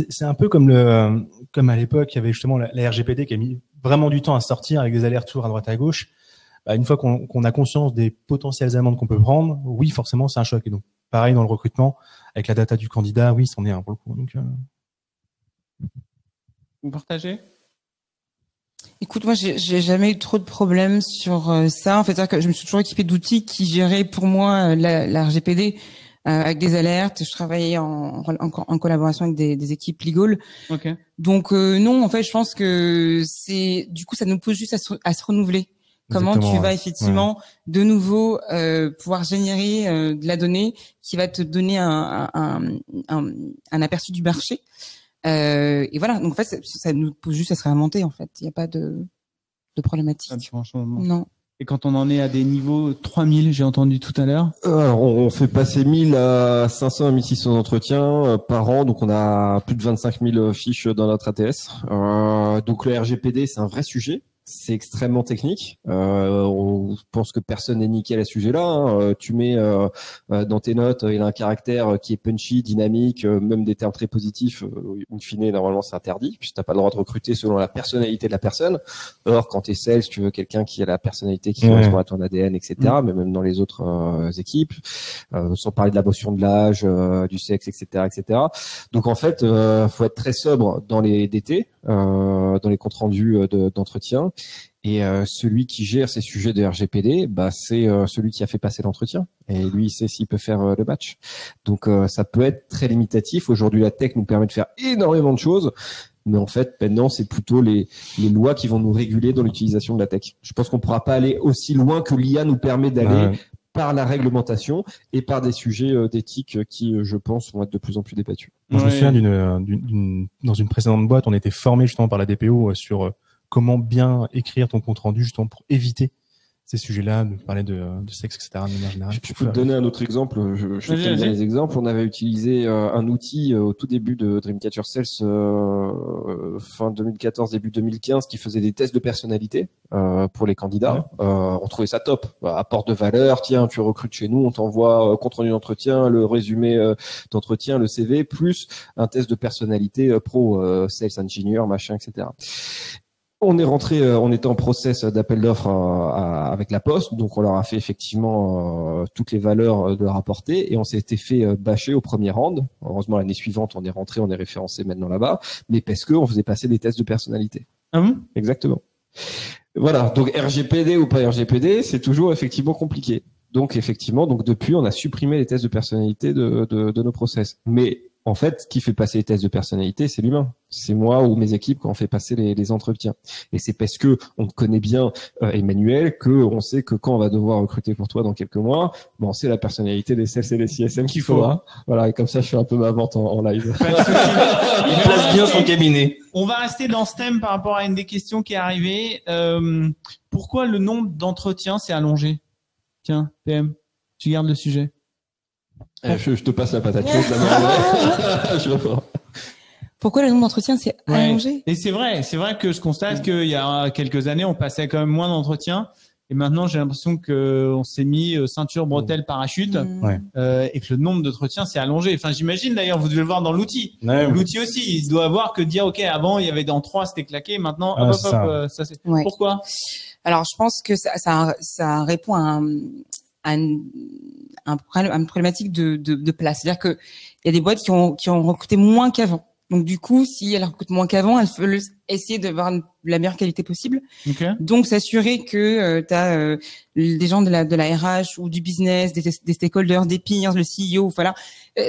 C'est un peu comme à l'époque, il y avait justement la RGPD qui a mis vraiment du temps à sortir avec des allers-retours à droite à gauche. Une fois qu'on a conscience des potentielles amendes qu'on peut prendre, oui, forcément, c'est un choc. Et donc, pareil dans le recrutement, avec la data du candidat, oui, c'en est un pour le coup. Donc, Vous partagez? Écoute, moi, j'ai jamais eu trop de problèmes sur ça. En fait, c'est-à-dire que je me suis toujours équipée d'outils qui géraient pour moi la RGPD avec des alertes. Je travaillais en collaboration avec des équipes legal. Okay. Donc non, en fait, je pense que du coup, ça nous pousse juste à se renouveler. Comment tu vas effectivement de nouveau pouvoir générer de la donnée qui va te donner un aperçu du marché. Et voilà, donc en fait, ça nous pousse juste à se réinventer en fait. Il n'y a pas de problématique. Non. Et quand on en est à des niveaux 3000, j'ai entendu tout à l'heure. Alors, on fait passer 1000 à 500 à 1600 entretiens par an, donc on a plus de 25 000 fiches dans notre ATS. Donc le RGPD, c'est un vrai sujet. C'est extrêmement technique. On pense que personne n'est nickel à ce sujet-là. Hein. Tu mets dans tes notes, il a un caractère qui est punchy, dynamique, même des termes très positifs. In fine, normalement, c'est interdit, puisque t'as pas le droit de recruter selon la personnalité de la personne. Or, quand t'es sales, tu veux quelqu'un qui a la personnalité qui correspond à ton ADN, etc. Mais même dans les autres équipes, sans parler de la notion de l'âge, du sexe, etc., etc. Donc, en fait, faut être très sobre dans les DT, dans les comptes rendus d'entretien. Et celui qui gère ces sujets de RGPD, c'est celui qui a fait passer l'entretien. Et lui, il sait s'il peut faire le match. Donc, ça peut être très limitatif. Aujourd'hui, la tech nous permet de faire énormément de choses. Mais en fait, maintenant, c'est plutôt les lois qui vont nous réguler dans l'utilisation de la tech. Je pense qu'on ne pourra pas aller aussi loin que l'IA nous permet d'aller par la réglementation et par des sujets d'éthique qui, je pense, vont être de plus en plus débattus. Moi, je me souviens dans une précédente boîte, on était formé justement par la DPO sur comment bien écrire ton compte rendu justement pour éviter ces sujets-là, de parler de sexe, etc. de manière générale. Je peux te donner un autre exemple. Je te donne des exemples. On avait utilisé un outil au tout début de Dreamcatcher Sales, fin 2014, début 2015, qui faisait des tests de personnalité pour les candidats. On trouvait ça top. Apport de valeur. Tiens, tu recrutes chez nous, on t'envoie compte rendu d'entretien, le résumé d'entretien, le CV, plus un test de personnalité pro, sales engineer, machin, etc. On est rentré, on était en process d'appel d'offres avec la Poste, donc on leur a fait effectivement toutes les valeurs de leur apporter et on s'était fait bâcher au premier round. Heureusement l'année suivante on est rentré, on est référencé maintenant là-bas, mais parce que on faisait passer des tests de personnalité. Ah bon ? Exactement. Voilà, donc RGPD ou pas RGPD, c'est toujours effectivement compliqué. Donc effectivement, donc depuis on a supprimé les tests de personnalité de nos process. Mais en fait, qui fait passer les tests de personnalité, c'est l'humain. C'est moi ou mes équipes quand on fait passer les entretiens. Et c'est parce que on connaît bien Emmanuel que on sait que quand on va devoir recruter pour toi dans quelques mois, bon, c'est la personnalité des sales et des CSM qu'il faudra. Voilà, et comme ça, je fais un peu ma vente en live. Il place bien son cabinet. On va rester dans ce thème par rapport à une des questions qui est arrivée. Pourquoi le nombre d'entretiens s'est allongé ? Tiens, PM, tu gardes le sujet. Je te passe la patate chaude. Je reprends. Pourquoi le nombre d'entretiens s'est allongé ? Et c'est vrai que je constate qu'il y a quelques années, on passait quand même moins d'entretiens. Et maintenant, j'ai l'impression qu'on s'est mis ceinture, bretelle, parachute, et que le nombre d'entretiens s'est allongé. Enfin, j'imagine d'ailleurs, vous devez le voir dans l'outil. Ouais, l'outil aussi, il doit avoir que dire, ok, avant il y avait dans 3, c'était claqué, maintenant, ça c'est. Ouais. Pourquoi ? Alors, je pense que ça répond à une problématique de place. C'est-à-dire que il y a des boîtes qui ont recruté moins qu'avant. Donc du coup, si elles recrutent moins qu'avant, elles veulent essayer d'avoir la meilleure qualité possible. Okay. Donc s'assurer que tu as des gens de la RH ou du business, des stakeholders, des peers, le CEO, voilà,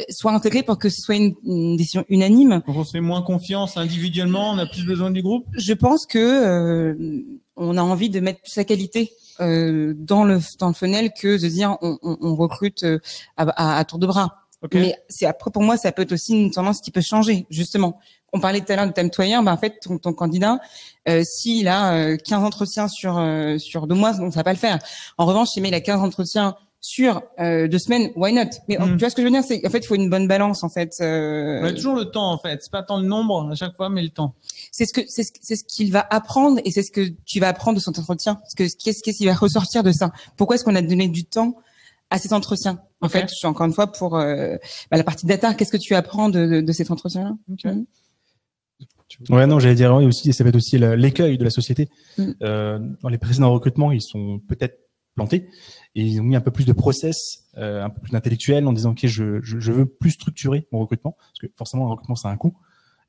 soient intégrés pour que ce soit une décision unanime. Donc on se fait moins confiance individuellement, on a plus besoin du groupe. Je pense que on a envie de mettre plus la qualité dans le funnel que de dire on recrute à tour de bras. Okay. Mais c'est après, pour moi, ça peut être aussi une tendance qui peut changer, justement. On parlait tout à l'heure de t'employer, en fait, ton candidat, s'il a 15 entretiens sur 2 mois, donc ça va pas le faire. En revanche, s'il a 15 entretiens sur 2 semaines, why not? Mais tu vois ce que je veux dire, c'est en fait, il faut une bonne balance, en fait. On a toujours le temps, en fait. C'est pas tant le nombre à chaque fois, mais le temps. C'est ce qu'il va apprendre et c'est ce que tu vas apprendre de son entretien. Qu'est-ce qui va ressortir de ça? Pourquoi est-ce qu'on a donné du temps à cet entretien? En fait, je suis encore une fois pour la partie data. Qu'est-ce que tu apprends de cet entretien-là? Ouais, non, j'allais dire oui aussi. Ça va être aussi l'écueil de la société. Dans les précédents recrutements, ils sont peut-être plantés et ils ont mis un peu plus de process, un peu plus d'intellectuel en disant ok, je veux plus structurer mon recrutement parce que forcément un recrutement ça a un coût.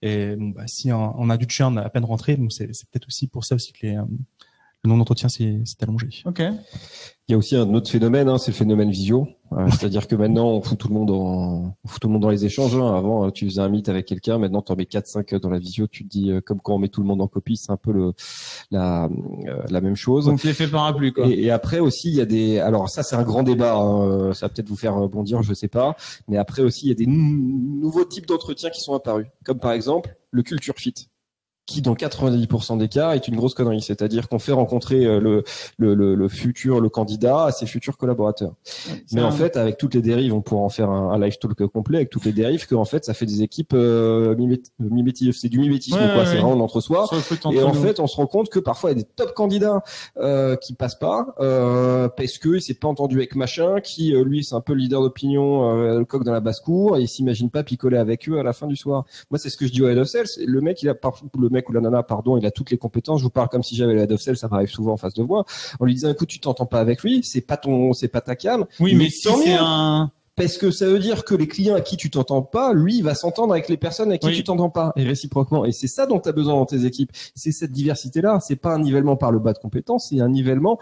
Et bon, bah, si on a du churn à peine rentré, donc c'est peut-être aussi pour ça aussi que le nombre d'entretiens s'est allongé. Ok. Il y a aussi un autre phénomène, c'est le phénomène visio. C'est-à-dire que maintenant, on fout tout le monde dans les échanges. Avant, tu faisais un meet avec quelqu'un. Maintenant, tu en mets 4-5 dans la visio. Tu te dis, comme quand on met tout le monde en copie, c'est un peu la même chose. Donc, l'effet parapluie, quoi. Et après aussi, il y a des, alors ça, c'est un grand débat. Ça va peut-être vous faire bondir, je sais pas. Mais après aussi, il y a des nouveaux types d'entretiens qui sont apparus. Comme par exemple, le culture fit, qui dans 90% des cas est une grosse connerie, c'est-à-dire qu'on fait rencontrer le candidat à ses futurs collaborateurs. Mais en fait, avec toutes les dérives, on pourra en faire un live talk complet avec toutes les dérives, qu'en fait, ça fait des équipes mimétiques. C'est du mimétisme, quoi. C'est vraiment l'entre-soi. Et en fait, on se rend compte que parfois, il y a des top candidats qui passent pas parce que il s'est pas entendu avec machin, qui lui, c'est un peu le leader d'opinion, le coq dans la basse-cour, et il s'imagine pas picoler avec eux à la fin du soir. Moi, c'est ce que je dis au head of sales. Le mec, ou la nana, pardon, il a toutes les compétences. Je vous parle comme si j'avais le head of sales, ça m'arrive souvent en face de moi. En lui disant, écoute, tu t'entends pas avec lui, c'est pas ta cam. Oui, mais si c'est parce que ça veut dire que les clients à qui tu t'entends pas, lui, il va s'entendre avec les personnes à qui tu t'entends pas, et réciproquement. Et c'est ça dont tu as besoin dans tes équipes. C'est cette diversité-là. C'est pas un nivellement par le bas de compétences, c'est un nivellement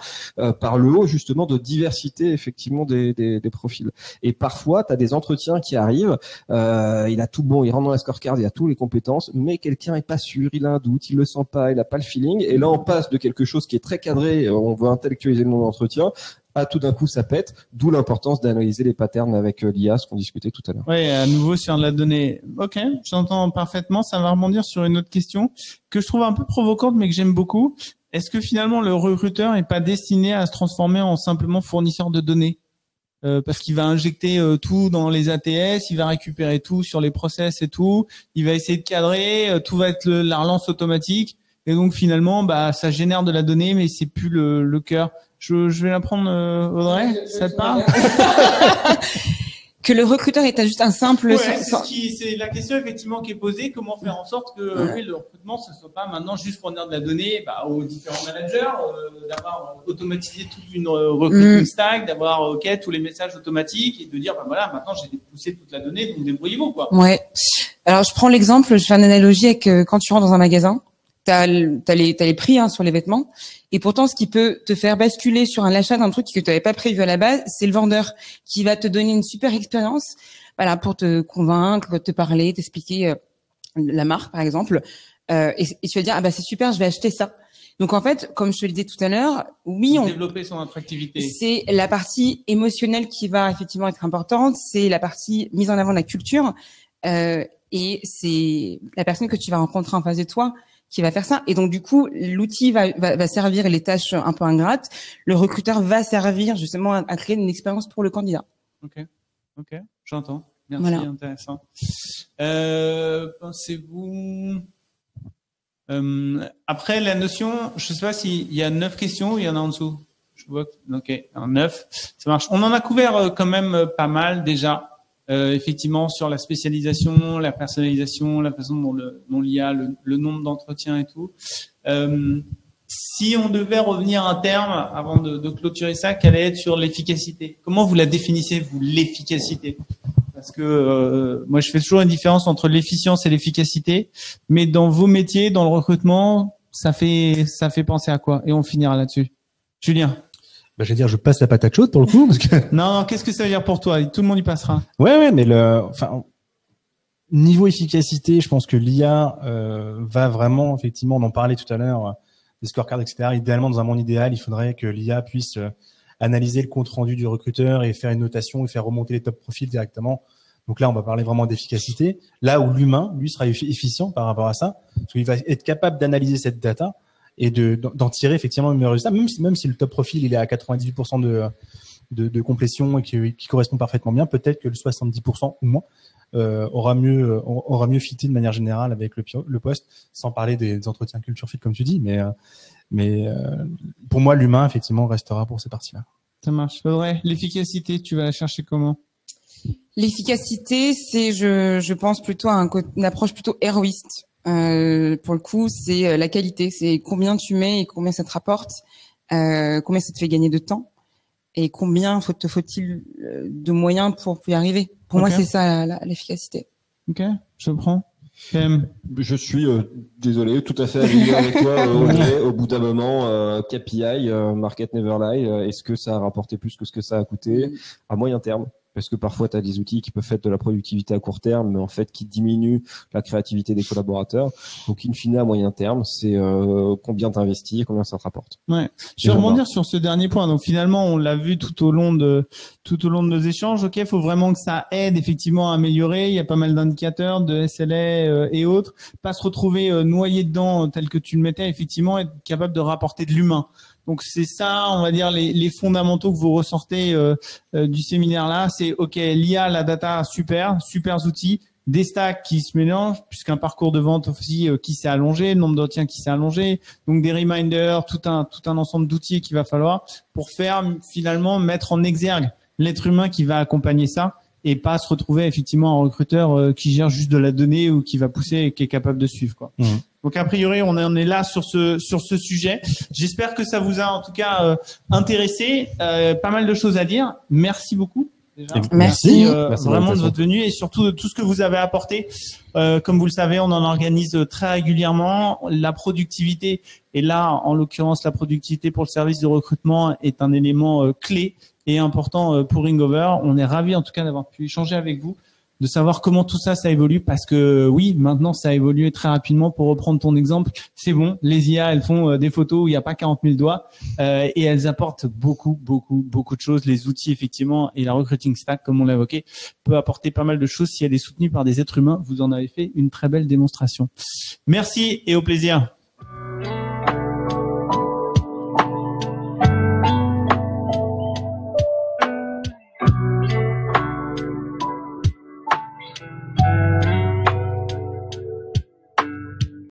par le haut, justement, de diversité, effectivement, des profils. Et parfois, tu as des entretiens qui arrivent, il a tout bon, il rentre dans la scorecard, il a toutes les compétences, mais quelqu'un est pas sûr, il a un doute, il le sent pas, il a pas le feeling. Et là, on passe de quelque chose qui est très cadré, on veut intellectualiser le nom d'entretien, tout d'un coup ça pète, d'où l'importance d'analyser les patterns avec l'IA, ce qu'on discutait tout à l'heure. Oui, à nouveau sur la donnée. Ok, j'entends parfaitement. Ça va rebondir sur une autre question que je trouve un peu provocante, mais que j'aime beaucoup. Est-ce que finalement le recruteur n'est pas destiné à se transformer en simplement fournisseur de données parce qu'il va injecter tout dans les ATS, il va récupérer tout sur les process et tout, il va essayer de cadrer, tout va être la relance automatique, et donc finalement, ça génère de la donnée, mais c'est plus le cœur. Je vais la prendre, Audrey, ça te parle? que le recruteur est juste un simple. Ouais, c'est la question effectivement qui est posée. Comment faire en sorte que oui, le recrutement ce soit pas maintenant juste fournir de la donnée aux différents managers, d'avoir automatisé toute une recruiting stack, d'avoir tous les messages automatiques et de dire voilà, maintenant j'ai poussé toute la donnée, donc débrouillez-vous quoi. Ouais. Alors je prends l'exemple, je fais une analogie avec quand tu rentres dans un magasin. T'as les prix sur les vêtements, et pourtant ce qui peut te faire basculer sur un achat d'un truc que tu n'avais pas prévu à la base, c'est le vendeur qui va te donner une super expérience, voilà, pour te convaincre, te parler, t'expliquer la marque par exemple, et tu vas dire c'est super, je vais acheter ça. Donc en fait, comme je te le disais tout à l'heure, oui, on développer son attractivité. C'est la partie émotionnelle qui va effectivement être importante, c'est la partie mise en avant de la culture, et c'est la personne que tu vas rencontrer en face de toi qui va faire ça. Et donc, du coup, l'outil va servir les tâches un peu ingrates. Le recruteur va servir justement à créer une expérience pour le candidat. Ok, j'entends. Merci, voilà. Intéressant. Pensez-vous... après, la notion, je sais pas s'il y a 9 questions ou il y en a en dessous. Je vois ok, 9. Ça marche. On en a couvert quand même pas mal déjà. Effectivement, sur la spécialisation, la personnalisation, la façon dont l'IA, le nombre d'entretiens et tout. Si on devait revenir à un terme, avant de clôturer ça, qu'elle allait être sur l'efficacité. Comment vous la définissez, vous, l'efficacité? Parce que moi, je fais toujours une différence entre l'efficience et l'efficacité. Mais dans vos métiers, dans le recrutement, ça fait penser à quoi? Et on finira là-dessus. Julien? Je vais dire, je passe la patate chaude pour le coup, parce que. Non, qu'est-ce que ça veut dire pour toi? Tout le monde y passera. Ouais, mais niveau efficacité, je pense que l'IA va vraiment, effectivement, on en parlait tout à l'heure, des scorecards, etc. Idéalement, dans un monde idéal, il faudrait que l'IA puisse analyser le compte rendu du recruteur et faire une notation et faire remonter les top profils directement. Donc là, on va parler vraiment d'efficacité. Là où l'humain, lui, sera efficient par rapport à ça, parce qu'il va être capable d'analyser cette data et d'en tirer effectivement le meilleur résultat, même si le top profil il est à 98% de complétion et qui correspond parfaitement bien, peut-être que le 70% ou moins aura mieux fité de manière générale avec le poste, sans parler des entretiens culture fit comme tu dis, mais pour moi l'humain effectivement restera pour ces parties-là. Ça marche. Audrey, l'efficacité, tu vas la chercher comment? L'efficacité, c'est je pense plutôt à une approche plutôt héroïste. Pour le coup, c'est la qualité, c'est combien tu mets et combien ça te rapporte, combien ça te fait gagner de temps et combien te faut-il de moyens pour y arriver. Pour moi, c'est ça l'efficacité. Ok, je prends. Je suis désolé, tout à fait aligné avec toi. Au bout d'un moment, KPI, Market Never Lie, est-ce que ça a rapporté plus que ce que ça a coûté à moyen terme? Parce que parfois, tu as des outils qui peuvent faire de la productivité à court terme, mais en fait, qui diminuent la créativité des collaborateurs. Donc, in fine, à moyen terme, c'est combien tu investis et combien ça te rapporte. Ouais. Je vais rebondir sur ce dernier point. Donc, finalement, on l'a vu tout au long de nos échanges. Ok, il faut vraiment que ça aide effectivement à améliorer. Il y a pas mal d'indicateurs, de SLA et autres. Pas se retrouver noyé dedans tel que tu le mettais. Effectivement, être capable de rapporter de l'humain. Donc c'est ça, on va dire les fondamentaux que vous ressortez du séminaire là. C'est ok, l'IA, la data, super outils, des stacks qui se mélangent, puisqu'un parcours de vente aussi qui s'est allongé, le nombre d'entretiens qui s'est allongé, donc des reminders, tout un ensemble d'outils qu'il va falloir pour faire finalement mettre en exergue l'être humain qui va accompagner ça et pas se retrouver effectivement un recruteur qui gère juste de la donnée ou qui va pousser et qui est capable de suivre quoi. Mmh. Donc a priori, on en est là sur ce sujet. J'espère que ça vous a en tout cas intéressé. Pas mal de choses à dire. Merci beaucoup. Déjà. Merci. Merci vraiment de votre venue et surtout de tout ce que vous avez apporté. Comme vous le savez, on en organise très régulièrement. La productivité, et là, en l'occurrence, la productivité pour le service de recrutement est un élément clé et important pour Ringover. On est ravis en tout cas d'avoir pu échanger avec vous, de savoir comment tout ça évolue, parce que oui, maintenant ça a évolué très rapidement. Pour reprendre ton exemple, c'est bon, les IA elles font des photos où il n'y a pas 40 000 doigts et elles apportent beaucoup de choses. Les outils effectivement et la recruiting stack, comme on l'a évoqué, peut apporter pas mal de choses si elle est soutenue par des êtres humains. Vous en avez fait une très belle démonstration. Merci et au plaisir.